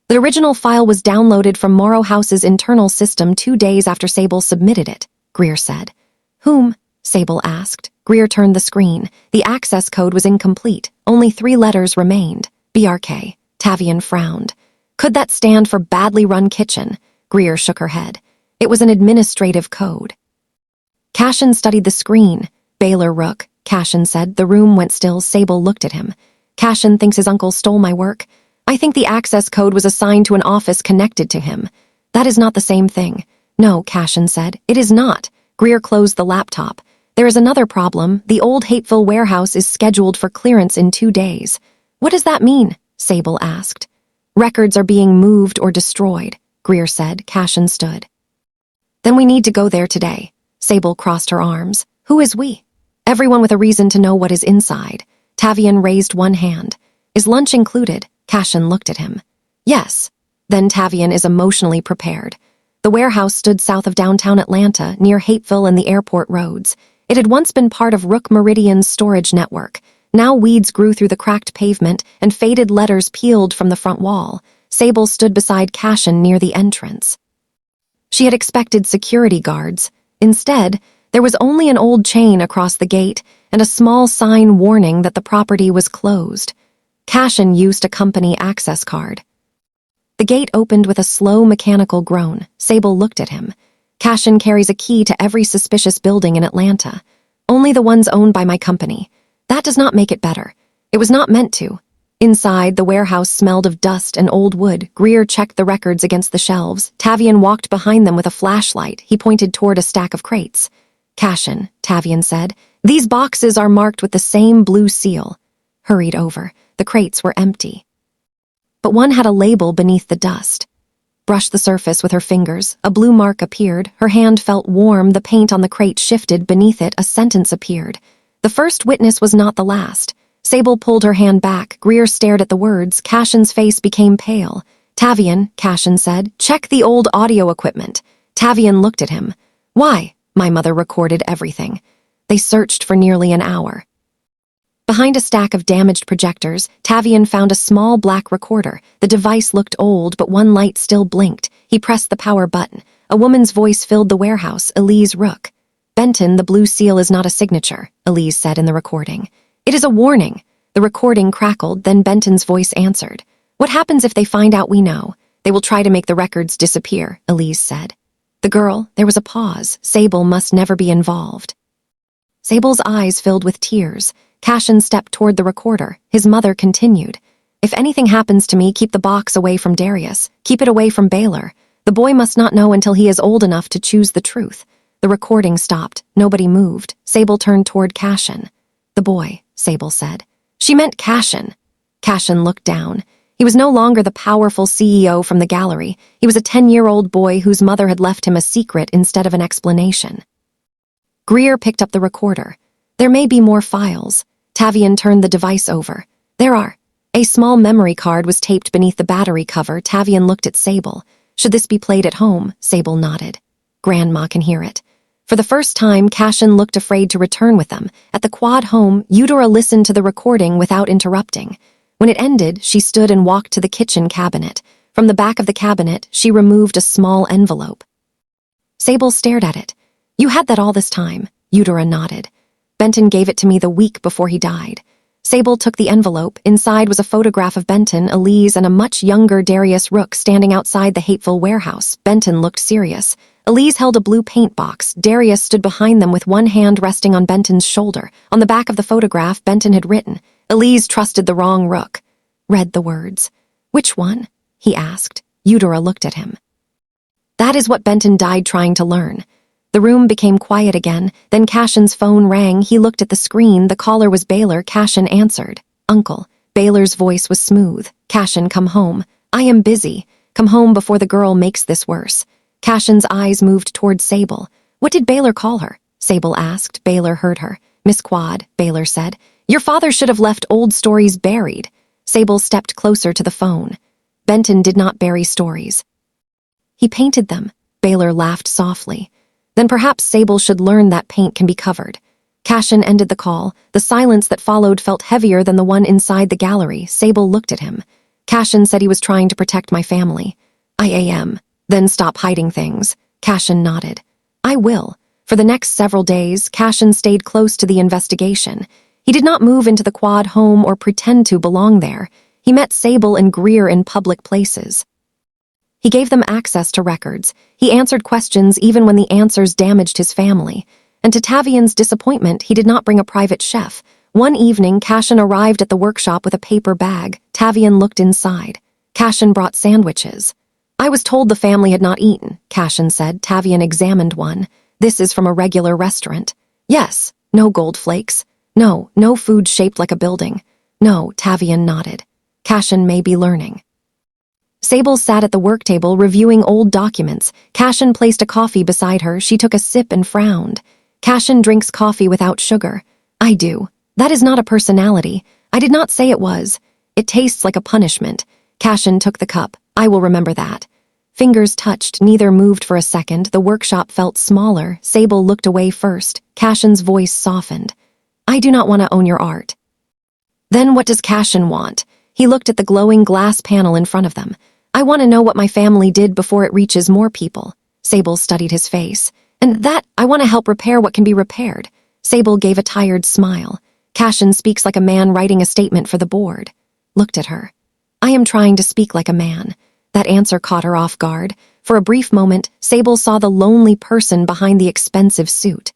The original file was downloaded from Morrow House's internal system 2 days after Sable submitted it, Greer said. "Whom?" Sable asked. Greer turned the screen. The access code was incomplete. Only 3 letters remained. BRK. Tavian frowned. "Could that stand for badly run kitchen?" Greer shook her head. "It was an administrative code." Cashin studied the screen. "Baylor Rook," Cashin said. The room went still. Sable looked at him. "Cashin thinks his uncle stole my work. I think the access code was assigned to an office connected to him. That is not the same thing." "No," Cashin said. "It is not." Greer closed the laptop. "There is another problem. The old Hateville warehouse is scheduled for clearance in 2 days." "What does that mean?" Sable asked. "Records are being moved or destroyed," Greer said. Cashin stood. "Then we need to go there today." Sable crossed her arms. "Who is we?" "Everyone with a reason to know what is inside." Tavian raised one hand. "Is lunch included?" Cashin looked at him. "Yes." Then Tavian is emotionally prepared. The warehouse stood south of downtown Atlanta, near Hateville and the airport roads. It had once been part of Rook Meridian's storage network. Now weeds grew through the cracked pavement and faded letters peeled from the front wall. Sable stood beside Cashin near the entrance. She had expected security guards. Instead, there was only an old chain across the gate and a small sign warning that the property was closed. Cashin used a company access card. The gate opened with a slow mechanical groan. Sable looked at him. "Cashin carries a key to every suspicious building in Atlanta. Only the ones owned by my company. That does not make it better. It was not meant to." Inside, the warehouse smelled of dust and old wood. Greer checked the records against the shelves. Tavian walked behind them with a flashlight. He pointed toward a stack of crates. "Cashin," Tavian said, "these boxes are marked with the same blue seal." Hurried over. The crates were empty. But one had a label beneath the dust. Brushed the surface with her fingers. A blue mark appeared. Her hand felt warm. The paint on the crate shifted. Beneath it, a sentence appeared. The first witness was not the last. Sable pulled her hand back. Greer stared at the words. Cashin's face became pale. "Tavian," Cashin said, "check the old audio equipment." Tavian looked at him. "Why?" "My mother recorded everything." They searched for nearly an hour. Behind a stack of damaged projectors, Tavian found a small black recorder. The device looked old, but one light still blinked. He pressed the power button. A woman's voice filled the warehouse. "Elise Rook." "Benton, the blue seal is not a signature," Elise said in the recording. "It is a warning." The recording crackled, then Benton's voice answered. "What happens if they find out we know? They will try to make the records disappear," Elise said. "The girl," there was a pause. "Sable must never be involved." Sable's eyes filled with tears. Cashin stepped toward the recorder. His mother continued. "If anything happens to me, keep the box away from Darius. Keep it away from Baylor. The boy must not know until he is old enough to choose the truth." The recording stopped. Nobody moved. Sable turned toward Cashin. "The boy," Sable said. She meant Cashin. Cashin looked down. He was no longer the powerful CEO from the gallery. He was a 10-year-old boy whose mother had left him a secret instead of an explanation. Greer picked up the recorder. "There may be more files." Tavian turned the device over. "There are." A small memory card was taped beneath the battery cover. Tavian looked at Sable. "Should this be played at home?" Sable nodded. "Grandma can hear it." For the first time, Cashin looked afraid to return with them. At the quad home, Eudora listened to the recording without interrupting. When it ended, she stood and walked to the kitchen cabinet. From the back of the cabinet, she removed a small envelope. Sable stared at it. "You had that all this time?" Eudora nodded. "Benton gave it to me the week before he died." Sable took the envelope. Inside was a photograph of Benton, Elise, and a much younger Darius Rook standing outside the hateful warehouse. Benton looked serious. Elise held a blue paint box. Darius stood behind them with one hand resting on Benton's shoulder. On the back of the photograph, Benton had written, "Elise trusted the wrong Rook." Read the words. "Which one?" he asked. Eudora looked at him. That is what Benton died trying to learn. The room became quiet again. Then Cashin's phone rang. He looked at the screen. The caller was Baylor. Cashin answered. "Uncle." Baylor's voice was smooth. "Cashin, come home. I am busy. Come home before the girl makes this worse." Cashin's eyes moved toward Sable. "What did Baylor call her?" Sable asked. Baylor heard her. "Miss Quad," Baylor said. "Your father should have left old stories buried." Sable stepped closer to the phone. Benton did not bury stories. He painted them. Baylor laughed softly. Then perhaps Sable should learn that paint can be covered. Cashin ended the call. The silence that followed felt heavier than the one inside the gallery. Sable looked at him. Cashin said he was trying to protect my family. "I am. Then stop hiding things." Cashin nodded. "I will." For the next several days, Cashin stayed close to the investigation. He did not move into the Quad home or pretend to belong there. He met Sable and Greer in public places. He gave them access to records. He answered questions even when the answers damaged his family. And to Tavian's disappointment, he did not bring a private chef. One evening, Cashin arrived at the workshop with a paper bag. Tavian looked inside. Cashin brought sandwiches. "I was told the family had not eaten," Cashin said. Tavian examined one. "This is from a regular restaurant." "Yes." "No gold flakes." "No, no food shaped like a building." "No," Tavian nodded. Cashin may be learning. Sable sat at the work table reviewing old documents. Cashin placed a coffee beside her. She took a sip and frowned. "Cashin drinks coffee without sugar." "I do. That is not a personality. I did not say it was. It tastes like a punishment." Cashin took the cup. "I will remember that." Fingers touched. Neither moved for a second. The workshop felt smaller. Sable looked away first. Cashin's voice softened. "I do not want to own your art." "Then what does Cashin want?" He looked at the glowing glass panel in front of them. "I want to know what my family did before it reaches more people." Sable studied his face. "And that, I want to help repair what can be repaired." Sable gave a tired smile. Cashin speaks like a man writing a statement for the board. Looked at her. "I am trying to speak like a man." That answer caught her off guard. For a brief moment, Sable saw the lonely person behind the expensive suit.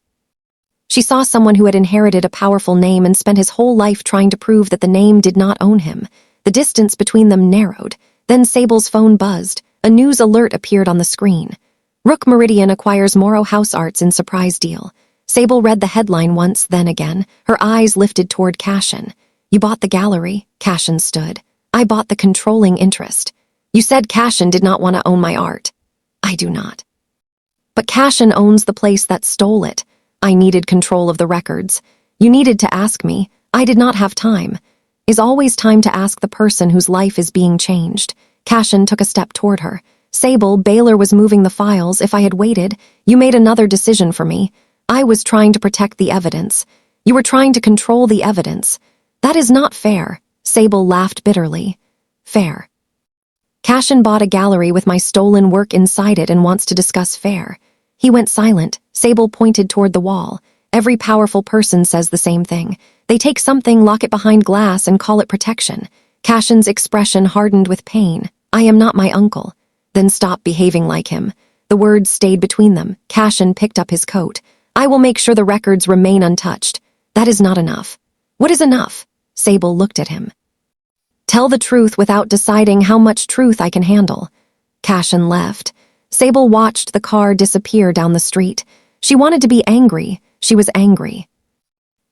She saw someone who had inherited a powerful name and spent his whole life trying to prove that the name did not own him. The distance between them narrowed. Then Sable's phone buzzed. A news alert appeared on the screen. "Rook Meridian acquires Morrow House Arts in surprise deal." Sable read the headline once, then again. Her eyes lifted toward Cashin. "You bought the gallery?" Cashin stood. "I bought the controlling interest." "You said Cashin did not want to own my art." "I do not." "But Cashin owns the place that stole it." "I needed control of the records." "You needed to ask me. I did not have time." Is always time to ask the person whose life is being changed. Cashin took a step toward her. "Sable, Baylor was moving the files. If I had waited, you made another decision for me. I was trying to protect the evidence. You were trying to control the evidence. That is not fair." Sable laughed bitterly. "Fair. Cashin bought a gallery with my stolen work inside it and wants to discuss fair." He went silent. Sable pointed toward the wall. "Every powerful person says the same thing. They take something, lock it behind glass, and call it protection." Cashin's expression hardened with pain. "I am not my uncle." "Then stop behaving like him." The words stayed between them. Cashin picked up his coat. "I will make sure the records remain untouched." "That is not enough." "What is enough?" Sable looked at him. "Tell the truth without deciding how much truth I can handle." Cashin left. Sable watched the car disappear down the street. She wanted to be angry. She was angry.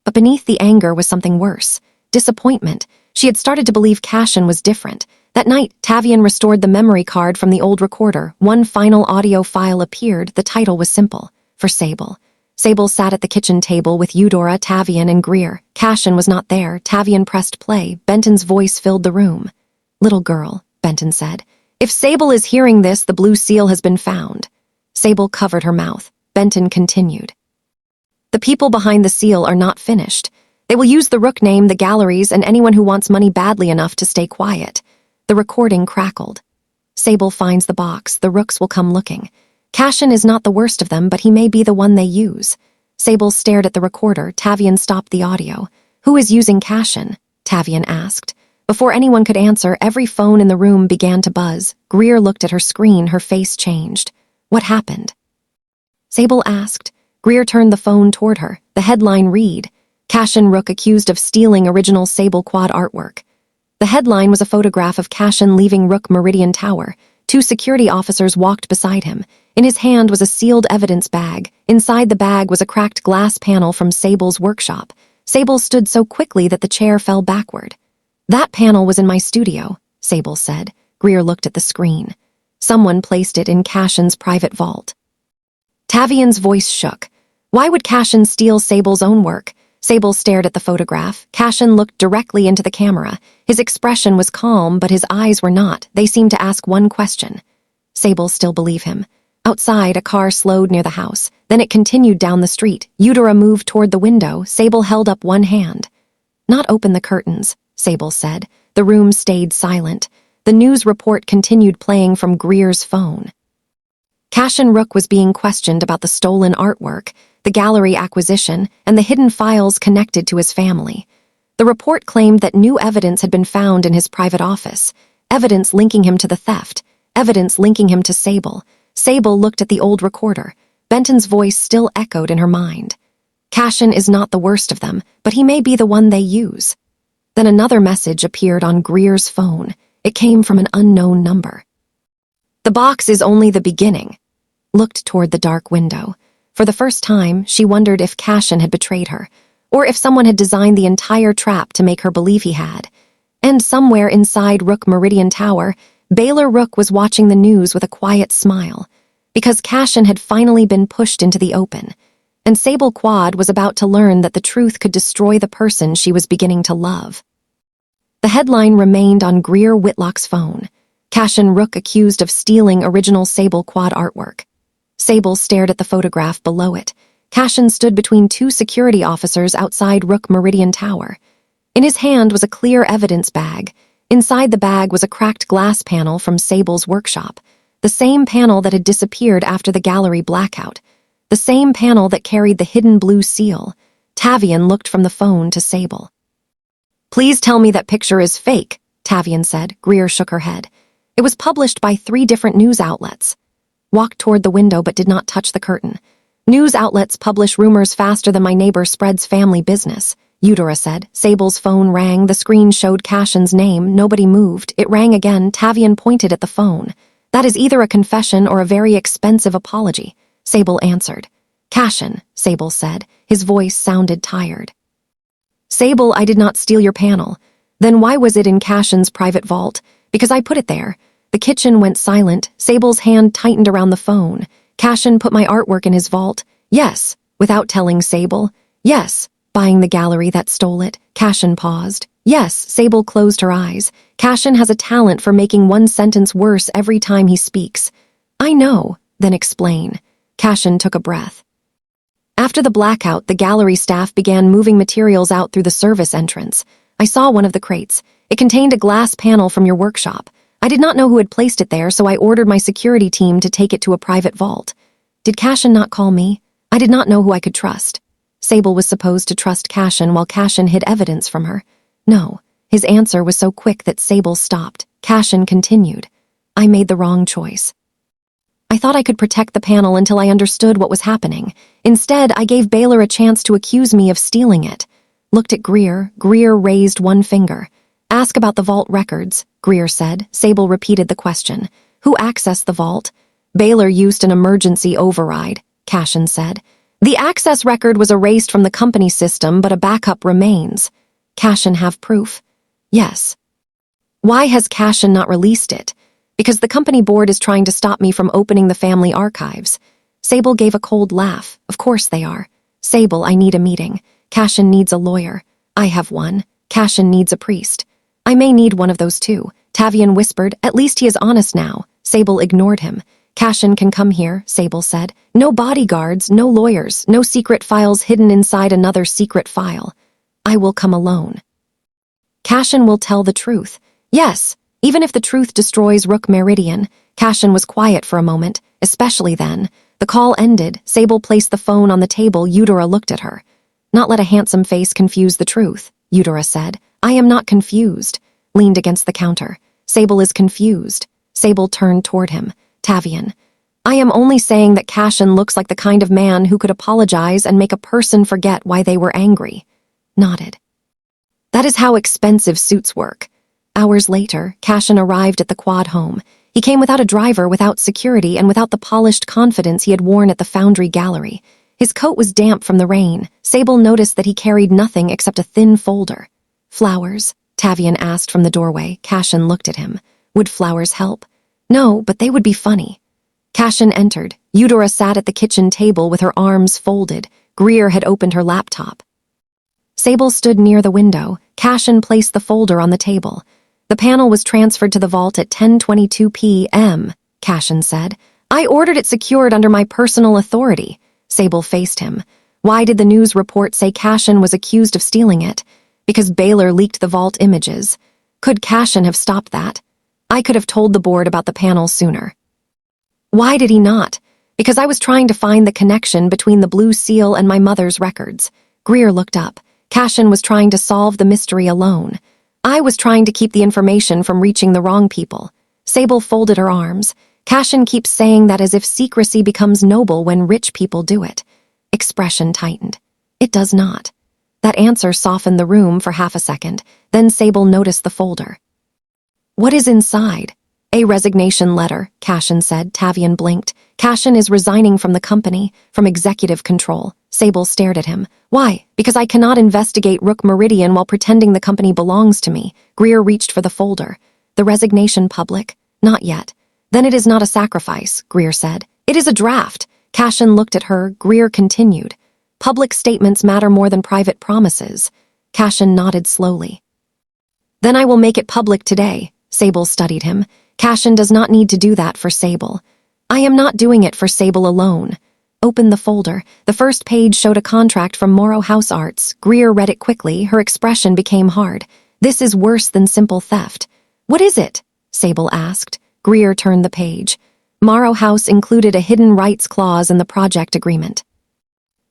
But beneath the anger was something worse. Disappointment. She had started to believe Cashin was different. That night, Tavian restored the memory card from the old recorder. One final audio file appeared. The title was simple. For Sable. Sable sat at the kitchen table with Eudora, Tavian, and Greer. Cashin was not there. Tavian pressed play. Benton's voice filled the room. "Little girl," Benton said. "If Sable is hearing this, the blue seal has been found." Sable covered her mouth. Benton continued. "The people behind the seal are not finished. They will use the Rook name, the galleries, and anyone who wants money badly enough to stay quiet." The recording crackled. "Sable finds the box. The Rooks will come looking. Cashin is not the worst of them, but he may be the one they use." Sable stared at the recorder. Tavian stopped the audio. "Who is using Cashin?" Tavian asked. Before anyone could answer, every phone in the room began to buzz. Greer looked at her screen, her face changed. What happened? Sable asked. Greer turned the phone toward her. The headline read, Cashin Rook accused of stealing original Sable Quad artwork. The headline was a photograph of Cashin leaving Rook Meridian Tower. 2 security officers walked beside him. In his hand was a sealed evidence bag. Inside the bag was a cracked glass panel from Sable's workshop. Sable stood so quickly that the chair fell backward. That panel was in my studio, Sable said. Greer looked at the screen. Someone placed it in Cashin's private vault. Tavian's voice shook. Why would Cashin steal Sable's own work? Sable stared at the photograph. Cashin looked directly into the camera. His expression was calm, but his eyes were not. They seemed to ask one question. Sable still believed him. Outside, a car slowed near the house. Then it continued down the street. Eudora moved toward the window. Sable held up one hand. Not open the curtains, Sable said. The room stayed silent. The news report continued playing from Greer's phone. Cashin Rook was being questioned about the stolen artwork, the gallery acquisition, and the hidden files connected to his family. The report claimed that new evidence had been found in his private office, evidence linking him to the theft, evidence linking him to Sable. Sable looked at the old recorder. Benton's voice still echoed in her mind. Cashin is not the worst of them, but he may be the one they use. Then another message appeared on Greer's phone. It came from an unknown number. The box is only the beginning. Looked toward the dark window. For the first time, she wondered if Cashin had betrayed her, or if someone had designed the entire trap to make her believe he had. And somewhere inside Rook Meridian Tower, Baylor Rook was watching the news with a quiet smile, because Cashin had finally been pushed into the open, and Sable Quad was about to learn that the truth could destroy the person she was beginning to love. The headline remained on Greer Whitlock's phone. Cashin Rook accused of stealing original Sable Quad artwork. Sable stared at the photograph below it. Cashin stood between 2 security officers outside Rook Meridian Tower. In his hand was a clear evidence bag. Inside the bag was a cracked glass panel from Sable's workshop, the same panel that had disappeared after the gallery blackout, the same panel that carried the hidden blue seal. Tavian looked from the phone to Sable. Please tell me that picture is fake, Tavian said. Greer shook her head. It was published by 3 different news outlets. Walked toward the window but did not touch the curtain. News outlets publish rumors faster than my neighbor spreads family business, Eudora said. Sable's phone rang. The screen showed Cashin's name. Nobody moved. It rang again. Tavian pointed at the phone. That is either a confession or a very expensive apology, Sable answered. Cashin, Sable said. His voice sounded tired. Sable, I did not steal your panel. Then why was it in Cashin's private vault? Because I put it there. The kitchen went silent. Sable's hand tightened around the phone. Cashin put my artwork in his vault. Yes. Without telling Sable. Yes. Buying the gallery that stole it. Cashin paused. Yes. Sable closed her eyes. Cashin has a talent for making one sentence worse every time he speaks. I know. Then explain. Cashin took a breath. After the blackout, the gallery staff began moving materials out through the service entrance. I saw one of the crates. It contained a glass panel from your workshop. I did not know who had placed it there, so I ordered my security team to take it to a private vault. Did Cashin not call me? I did not know who I could trust. Sable was supposed to trust Cashin while Cashin hid evidence from her. No. His answer was so quick that Sable stopped. Cashin continued. I made the wrong choice. I thought I could protect the panel until I understood what was happening. Instead, I gave Baylor a chance to accuse me of stealing it. Looked at Greer. Greer raised one finger. Ask about the vault records, Greer said. Sable repeated the question. Who accessed the vault? Baylor used an emergency override, Cashin said. The access record was erased from the company system, but a backup remains. Cashin have proof? Yes. Why has Cashin not released it? Because the company board is trying to stop me from opening the family archives. Sable gave a cold laugh. Of course they are. Sable, I need a meeting. Cashin needs a lawyer. I have one. Cashin needs a priest. I may need one of those too. Tavian whispered. At least he is honest now. Sable ignored him. Cashin can come here, Sable said. No bodyguards, no lawyers, no secret files hidden inside another secret file. I will come alone. Cashin will tell the truth. Yes, even if the truth destroys Rook Meridian. Cashin was quiet for a moment, especially then. The call ended. Sable placed the phone on the table. Eudora looked at her. Not let a handsome face confuse the truth, Eudora said. I am not confused. Leaned against the counter. Sable is confused. Sable turned toward him. Tavian. I am only saying that Cashin looks like the kind of man who could apologize and make a person forget why they were angry. Nodded. That is how expensive suits work. Hours later, Cashin arrived at the quad home. He came without a driver, without security, and without the polished confidence he had worn at the Foundry Gallery. His coat was damp from the rain. Sable noticed that he carried nothing except a thin folder. Flowers? Tavian asked from the doorway. Cashin looked at him. Would flowers help? No, but they would be funny. Cashin entered. Eudora sat at the kitchen table with her arms folded. Greer had opened her laptop. Sable stood near the window. Cashin placed the folder on the table. The panel was transferred to the vault at 10:22 p.m., Cashin said. I ordered it secured under my personal authority. Sable faced him. Why did the news report say Cashin was accused of stealing it? Because Baylor leaked the vault images. Could Cashin have stopped that? I could have told the board about the panel sooner. Why did he not? Because I was trying to find the connection between the blue seal and my mother's records. Greer looked up. Cashin was trying to solve the mystery alone. I was trying to keep the information from reaching the wrong people. Sable folded her arms. Cashin keeps saying that as if secrecy becomes noble when rich people do it. Expression tightened. It does not. That answer softened the room for half a second. Then Sable noticed the folder. What is inside? A resignation letter, Cashin said. Tavian blinked. Cashin is resigning from the company, from executive control. Sable stared at him. Why? Because I cannot investigate Rook Meridian while pretending the company belongs to me. Greer reached for the folder. The resignation public? Not yet. Then it is not a sacrifice, Greer said. It is a draft. Cashin looked at her. Greer continued. Public statements matter more than private promises. Cashin nodded slowly. Then I will make it public today. Sable studied him. Cashin does not need to do that for Sable. I am not doing it for Sable alone. Opened the folder. The first page showed a contract from Morrow House Arts. Greer read it quickly. Her expression became hard. This is worse than simple theft. What is it? Sable asked. Greer turned the page. Morrow House included a hidden rights clause in the project agreement.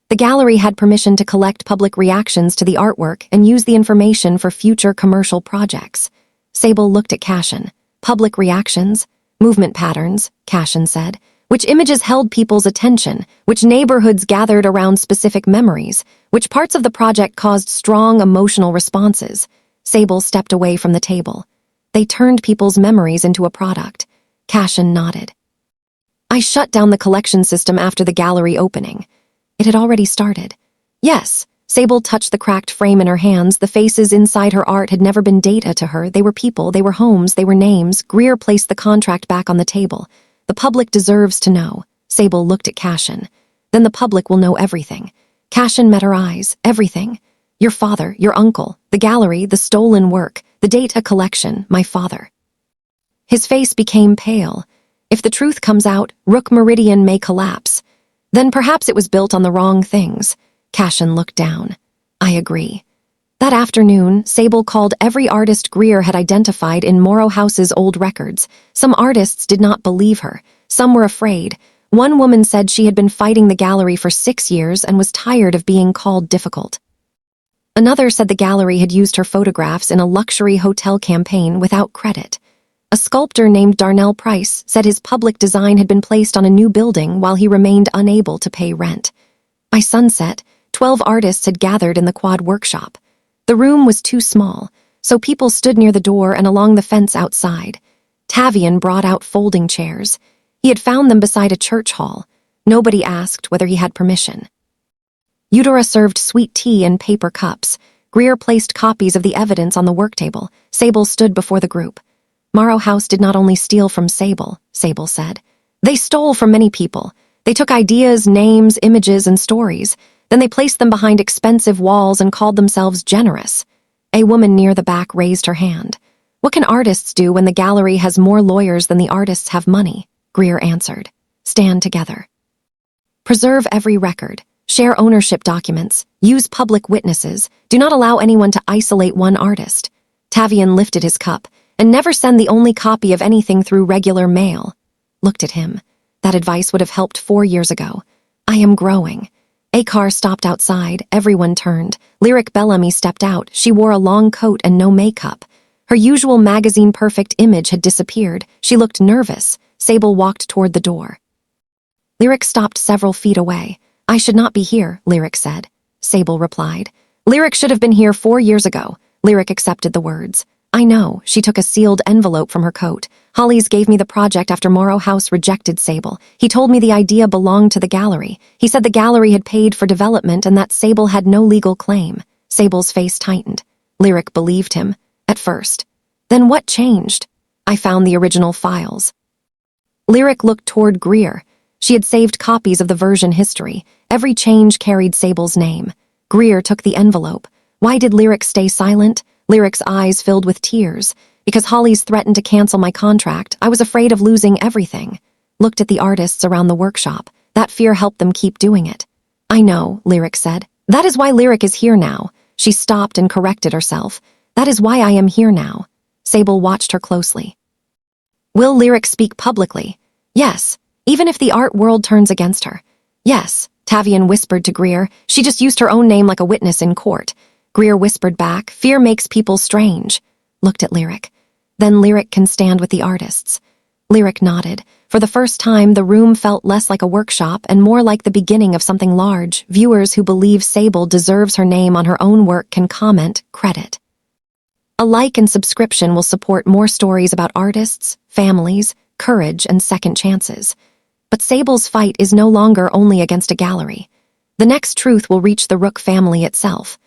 The gallery had permission to collect public reactions to the artwork and use the information for future commercial projects. Sable looked at Cashin. Public reactions? Movement patterns, Cashin said. Which images held people's attention? Which neighborhoods gathered around specific memories? Which parts of the project caused strong emotional responses? Sable stepped away from the table. They turned people's memories into a product. Cashin nodded. I shut down the collection system after the gallery opening. It had already started. Yes. Sable touched the cracked frame in her hands. The faces inside her art had never been data to her. They were people, they were homes, they were names. Greer placed the contract back on the table. The public deserves to know. Sable looked at Cashin. Then the public will know everything. Cashin met her eyes. Everything. Your father, your uncle, the gallery, the stolen work, the data collection, my father. His face became pale. If the truth comes out, Rook Meridian may collapse. Then perhaps it was built on the wrong things. Cashin looked down. I agree. That afternoon, Sable called every artist Greer had identified in Morrow House's old records. Some artists did not believe her. Some were afraid. One woman said she had been fighting the gallery for 6 years and was tired of being called difficult. Another said the gallery had used her photographs in a luxury hotel campaign without credit. A sculptor named Darnell Price said his public design had been placed on a new building while he remained unable to pay rent. By sunset, 12 artists had gathered in the quad workshop. The room was too small, so people stood near the door and along the fence outside. Tavian brought out folding chairs. He had found them beside a church hall. Nobody asked whether he had permission. Eudora served sweet tea in paper cups. Greer placed copies of the evidence on the work table. Sable stood before the group. Morrow House did not only steal from Sable, Sable said. They stole from many people. They took ideas, names, images, and stories. Then they placed them behind expensive walls and called themselves generous. A woman near the back raised her hand. What can artists do when the gallery has more lawyers than the artists have money? Greer answered. Stand together. Preserve every record. Share ownership documents. Use public witnesses. Do not allow anyone to isolate one artist. Tavian lifted his cup. And never send the only copy of anything through regular mail. Looked at him. That advice would have helped 4 years ago. I am growing. A car stopped outside. Everyone turned. Lyric Bellamy stepped out. She wore a long coat and no makeup. Her usual magazine-perfect image had disappeared. She looked nervous. Sable walked toward the door. Lyric stopped several feet away. "I should not be here," Lyric said. Sable replied. "Lyric should have been here 4 years ago." Lyric accepted the words. "I know." She took a sealed envelope from her coat. "Hollies gave me the project after Morrow House rejected Sable. He told me the idea belonged to the gallery. He said the gallery had paid for development and that Sable had no legal claim." Sable's face tightened. Lyric believed him. At first. Then what changed? "I found the original files." Lyric looked toward Greer. She had saved copies of the version history. Every change carried Sable's name. Greer took the envelope. Why did Lyric stay silent? Lyric's eyes filled with tears. "Because Hollies threatened to cancel my contract. I was afraid of losing everything." Looked at the artists around the workshop. That fear helped them keep doing it. "I know," Lyric said. "That is why Lyric is here now." She stopped and corrected herself. "That is why I am here now." Sable watched her closely. "Will Lyric speak publicly?" "Yes, even if the art world turns against her." "Yes," Tavian whispered to Greer. "She just used her own name like a witness in court." Greer whispered back, "Fear makes people strange." Looked at Lyric. "Then Lyric can stand with the artists." Lyric nodded. For the first time, the room felt less like a workshop and more like the beginning of something large. Viewers who believe Sable deserves her name on her own work can comment, credit. A like and subscription will support more stories about artists, families, courage, and second chances. But Sable's fight is no longer only against a gallery. The next truth will reach the Rook family itself.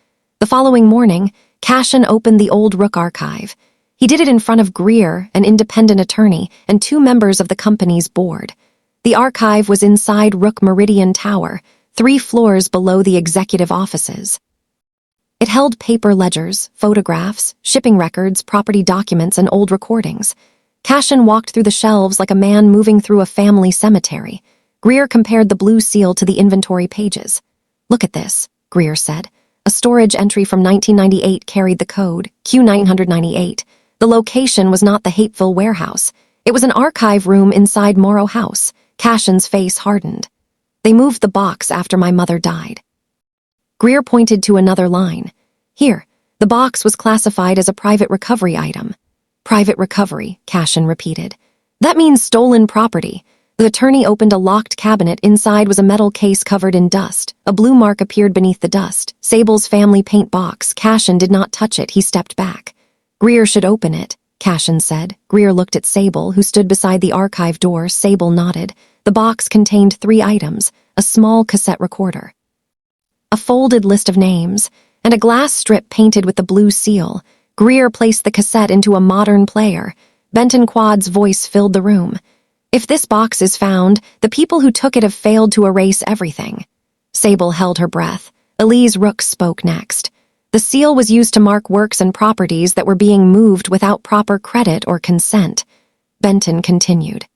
The following morning, Cashin opened the old Rook archive. He did it in front of Greer, an independent attorney, and 2 members of the company's board. The archive was inside Rook Meridian Tower, 3 floors below the executive offices. It held paper ledgers, photographs, shipping records, property documents, and old recordings. Cashin walked through the shelves like a man moving through a family cemetery. Greer compared the blue seal to the inventory pages. "Look at this," Greer said. A storage entry from 1998 carried the code, Q998. The location was not the Hapeville warehouse. It was an archive room inside Morrow House. Cashin's face hardened. "They moved the box after my mother died." Greer pointed to another line. "Here, the box was classified as a private recovery item." "Private recovery," Cashin repeated. "That means stolen property." The attorney opened a locked cabinet. Inside was a metal case covered in dust. A blue mark appeared beneath the dust. Sable's family paint box. Cashin did not touch it. He stepped back. "Greer should open it," Cashin said. Greer looked at Sable, who stood beside the archive door. Sable nodded. The box contained 3 items, a small cassette recorder, a folded list of names, and a glass strip painted with the blue seal. Greer placed the cassette into a modern player. Benton Quad's voice filled the room. "If this box is found, the people who took it have failed to erase everything." Sable held her breath. Elise Rook spoke next. "The seal was used to mark works and properties that were being moved without proper credit or consent." Benton continued.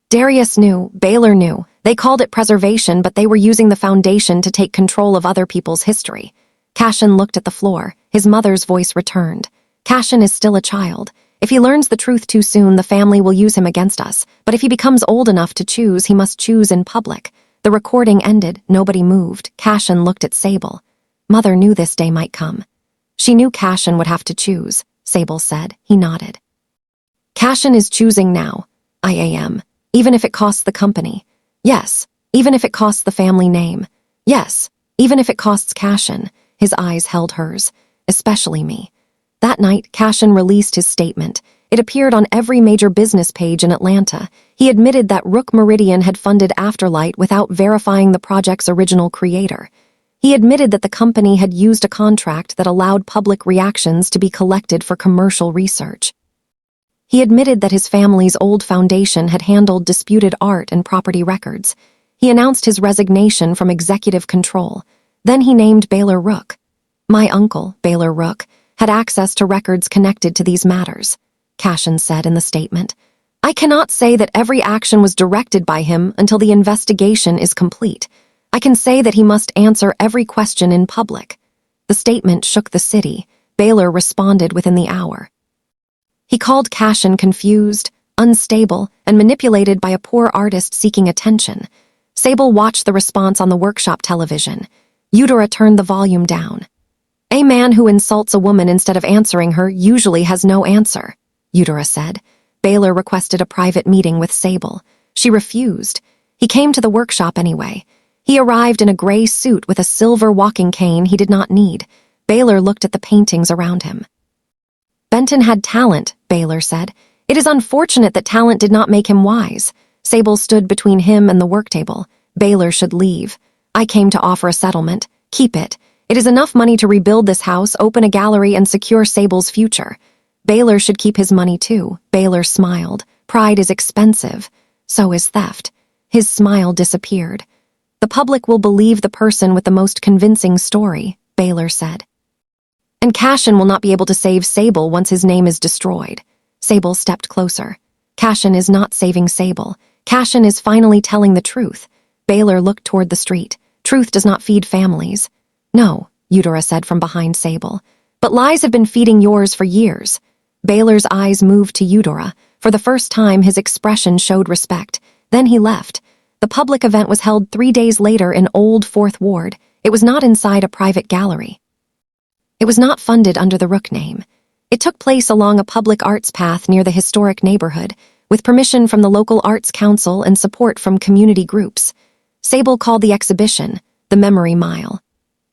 "Darius knew, Baylor knew. They called it preservation, but they were using the foundation to take control of other people's history." Cashin looked at the floor. His mother's voice returned. "Cashin is still a child. If he learns the truth too soon, the family will use him against us. But if he becomes old enough to choose, he must choose in public." The recording ended. Nobody moved. Cashin looked at Sable. Mother knew this day might come. "She knew Cashin would have to choose," Sable said. He nodded. "Cashin is choosing now. I am. Even if it costs the company. Yes. Even if it costs the family name. Yes. Even if it costs Cashin." His eyes held hers. "Especially me." That night, Cashin released his statement. It appeared on every major business page in Atlanta. He admitted that Rook Meridian had funded Afterlight without verifying the project's original creator. He admitted that the company had used a contract that allowed public reactions to be collected for commercial research. He admitted that his family's old foundation had handled disputed art and property records. He announced his resignation from executive control. Then he named Baylor Rook. "My uncle, Baylor Rook, had access to records connected to these matters," Cashin said in the statement. "I cannot say that every action was directed by him until the investigation is complete. I can say that he must answer every question in public." The statement shook the city. Baylor responded within the hour. He called Cashin confused, unstable, and manipulated by a poor artist seeking attention. Sable watched the response on the workshop television. Eudora turned the volume down. "A man who insults a woman instead of answering her usually has no answer," Eudora said. Baylor requested a private meeting with Sable. She refused. He came to the workshop anyway. He arrived in a gray suit with a silver walking cane he did not need. Baylor looked at the paintings around him. "Benton had talent," Baylor said. "It is unfortunate that talent did not make him wise." Sable stood between him and the work table. "Baylor should leave. I came to offer a settlement. Keep it. It is enough money to rebuild this house, open a gallery, and secure Sable's future." "Baylor should keep his money too." Baylor smiled. "Pride is expensive. So is theft." His smile disappeared. "The public will believe the person with the most convincing story," Baylor said. "And Cashin will not be able to save Sable once his name is destroyed." Sable stepped closer. "Cashin is not saving Sable. Cashin is finally telling the truth." Baylor looked toward the street. "Truth does not feed families." "No," Eudora said from behind Sable. "But lies have been feeding yours for years." Baylor's eyes moved to Eudora. For the first time, his expression showed respect. Then he left. The public event was held 3 days later in Old Fourth Ward. It was not inside a private gallery. It was not funded under the Rook name. It took place along a public arts path near the historic neighborhood, with permission from the local arts council and support from community groups. Sable called the exhibition the Memory Mile.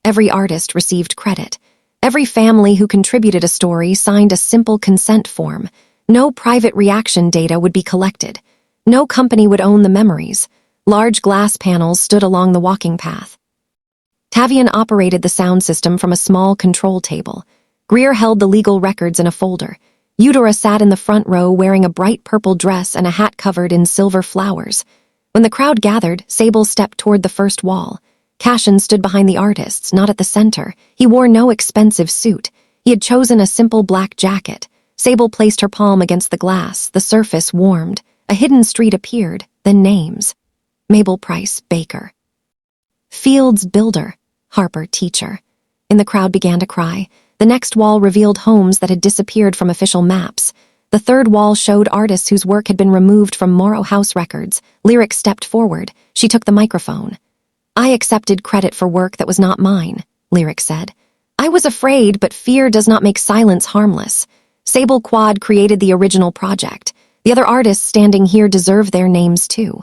Every artist received credit. Every family who contributed a story signed a simple consent form. No private reaction data would be collected. No company would own the memories. Large glass panels stood along the walking path. Tavian operated the sound system from a small control table. Greer held the legal records in a folder. Eudora sat in the front row wearing a bright purple dress and a hat covered in silver flowers. When the crowd gathered, Sable stepped toward the first wall. Cashin stood behind the artists, not at the center. He wore no expensive suit. He had chosen a simple black jacket. Sable placed her palm against the glass. The surface warmed. A hidden street appeared, then names. Mabel Price, baker. Fields, builder. Harper, teacher. And the crowd began to cry. The next wall revealed homes that had disappeared from official maps. The third wall showed artists whose work had been removed from Morrow House records. Lyric stepped forward. She took the microphone. "I accepted credit for work that was not mine," Lyric said. "I was afraid, but fear does not make silence harmless. Sable Quad created the original project. The other artists standing here deserve their names too."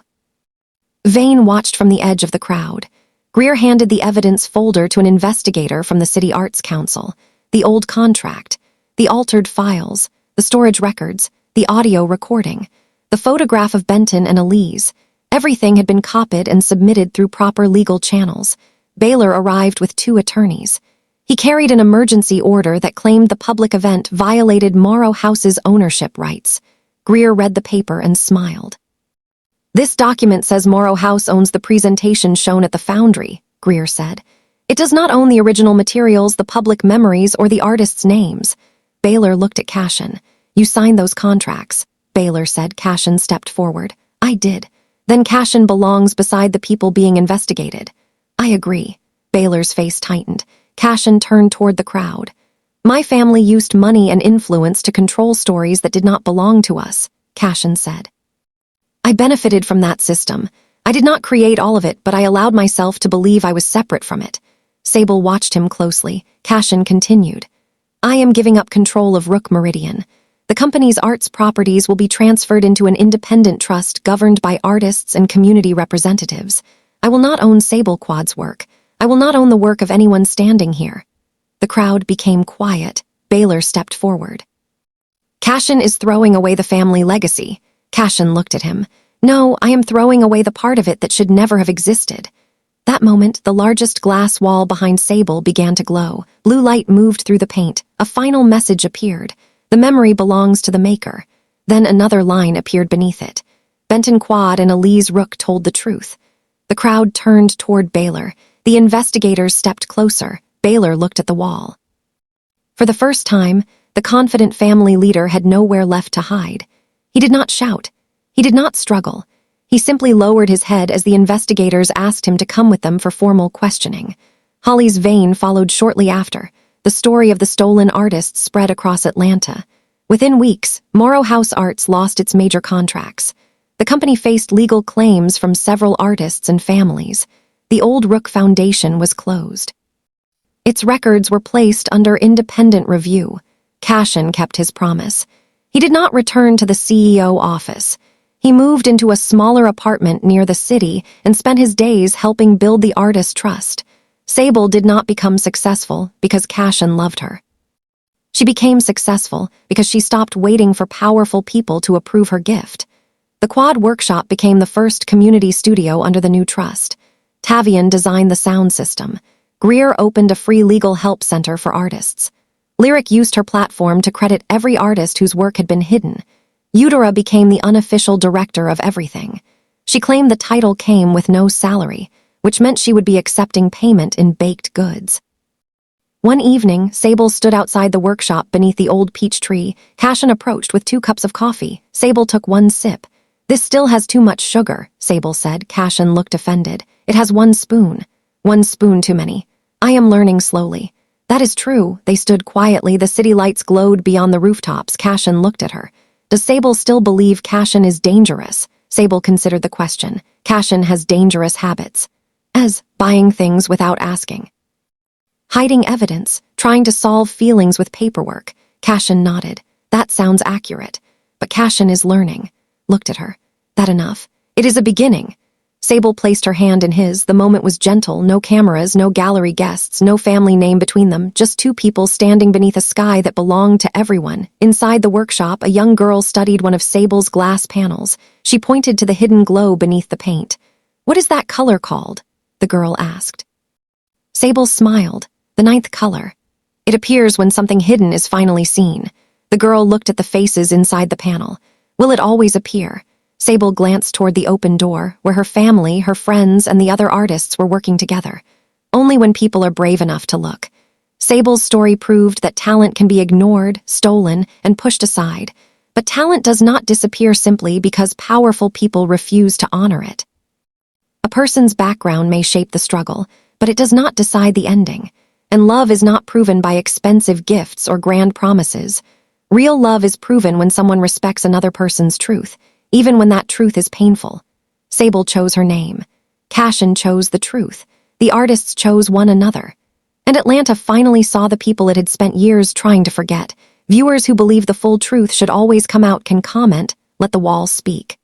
Vane watched from the edge of the crowd. Greer handed the evidence folder to an investigator from the City Arts Council. The old contract, the altered files, the storage records, the audio recording, the photograph of Benton and Elise. Everything had been copied and submitted through proper legal channels. Baylor arrived with 2 attorneys. He carried an emergency order that claimed the public event violated Morrow House's ownership rights. Greer read the paper and smiled. "This document says Morrow House owns the presentation shown at the Foundry," Greer said. "It does not own the original materials, the public memories, or the artists' names." Baylor looked at Cashin. "You signed those contracts," Baylor said. Cashin stepped forward. "I did." "Then Cashin belongs beside the people being investigated." "I agree." Baylor's face tightened. Cashin turned toward the crowd. "My family used money and influence to control stories that did not belong to us," Cashin said. "I benefited from that system. I did not create all of it, but I allowed myself to believe I was separate from it." Sable watched him closely. Cashin continued. "I am giving up control of Rook Meridian. The company's arts properties will be transferred into an independent trust governed by artists and community representatives. I will not own Sable Quad's work. I will not own the work of anyone standing here." The crowd became quiet. Baylor stepped forward. "Cashin is throwing away the family legacy." Cashin looked at him. "No, I am throwing away the part of it that should never have existed." That moment, the largest glass wall behind Sable began to glow. Blue light moved through the paint. A final message appeared. "The memory belongs to the maker." Then another line appeared beneath it. "Benton Quad and Elise Rook told the truth." The crowd turned toward Baylor. The investigators stepped closer. Baylor looked at the wall. For the first time, the confident family leader had nowhere left to hide. He did not shout. He did not struggle. He simply lowered his head as the investigators asked him to come with them for formal questioning. Holly's vein followed shortly after. The story of the stolen artists spread across Atlanta. Within weeks, Morrow House Arts lost its major contracts. The company faced legal claims from several artists and families. The old Rook Foundation was closed. Its records were placed under independent review. Cashin kept his promise. He did not return to the CEO office. He moved into a smaller apartment near the city and spent his days helping build the artist trust. Sable did not become successful because Cashin loved her. She became successful because she stopped waiting for powerful people to approve her gift. The Quad Workshop became the first community studio under the new trust. Tavian designed the sound system. Greer opened a free legal help center for artists. Lyric used her platform to credit every artist whose work had been hidden. Eudora became the unofficial director of everything. She claimed the title came with no salary, which meant she would be accepting payment in baked goods. One evening, Sable stood outside the workshop beneath the old peach tree. Cashin approached with 2 cups of coffee. Sable took 1 sip. "This still has too much sugar," Sable said. Cashin looked offended. "It has 1 spoon. 1 spoon too many. I am learning slowly." "That is true." They stood quietly. The city lights glowed beyond the rooftops. Cashin looked at her. "Does Sable still believe Cashin is dangerous?" Sable considered the question. "Cashin has dangerous habits." "As buying things without asking. Hiding evidence, trying to solve feelings with paperwork." Cashin nodded. "That sounds accurate. But Cashin is learning." Looked at her. "That enough?" "It is a beginning." Sable placed her hand in his. The moment was gentle. No cameras, no gallery guests, no family name between them. Just 2 people standing beneath a sky that belonged to everyone. Inside the workshop, a young girl studied one of Sable's glass panels. She pointed to the hidden glow beneath the paint. "What is that color called?" the girl asked. Sable smiled. "The 9th color. It appears when something hidden is finally seen." The girl looked at the faces inside the panel. "Will it always appear?" Sable glanced toward the open door, where her family, her friends, and the other artists were working together. "Only when people are brave enough to look." Sable's story proved that talent can be ignored, stolen, and pushed aside. But talent does not disappear simply because powerful people refuse to honor it. A person's background may shape the struggle, but it does not decide the ending. And love is not proven by expensive gifts or grand promises. Real love is proven when someone respects another person's truth, even when that truth is painful. Sable chose her name. Cashin chose the truth. The artists chose one another. And Atlanta finally saw the people it had spent years trying to forget. Viewers who believe the full truth should always come out can comment, let the wall speak.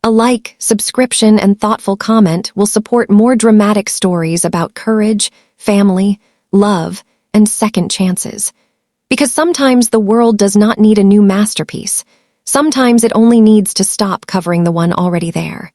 A like, subscription, and thoughtful comment will support more dramatic stories about courage, family, love, and second chances. Because sometimes the world does not need a new masterpiece. Sometimes it only needs to stop covering the one already there.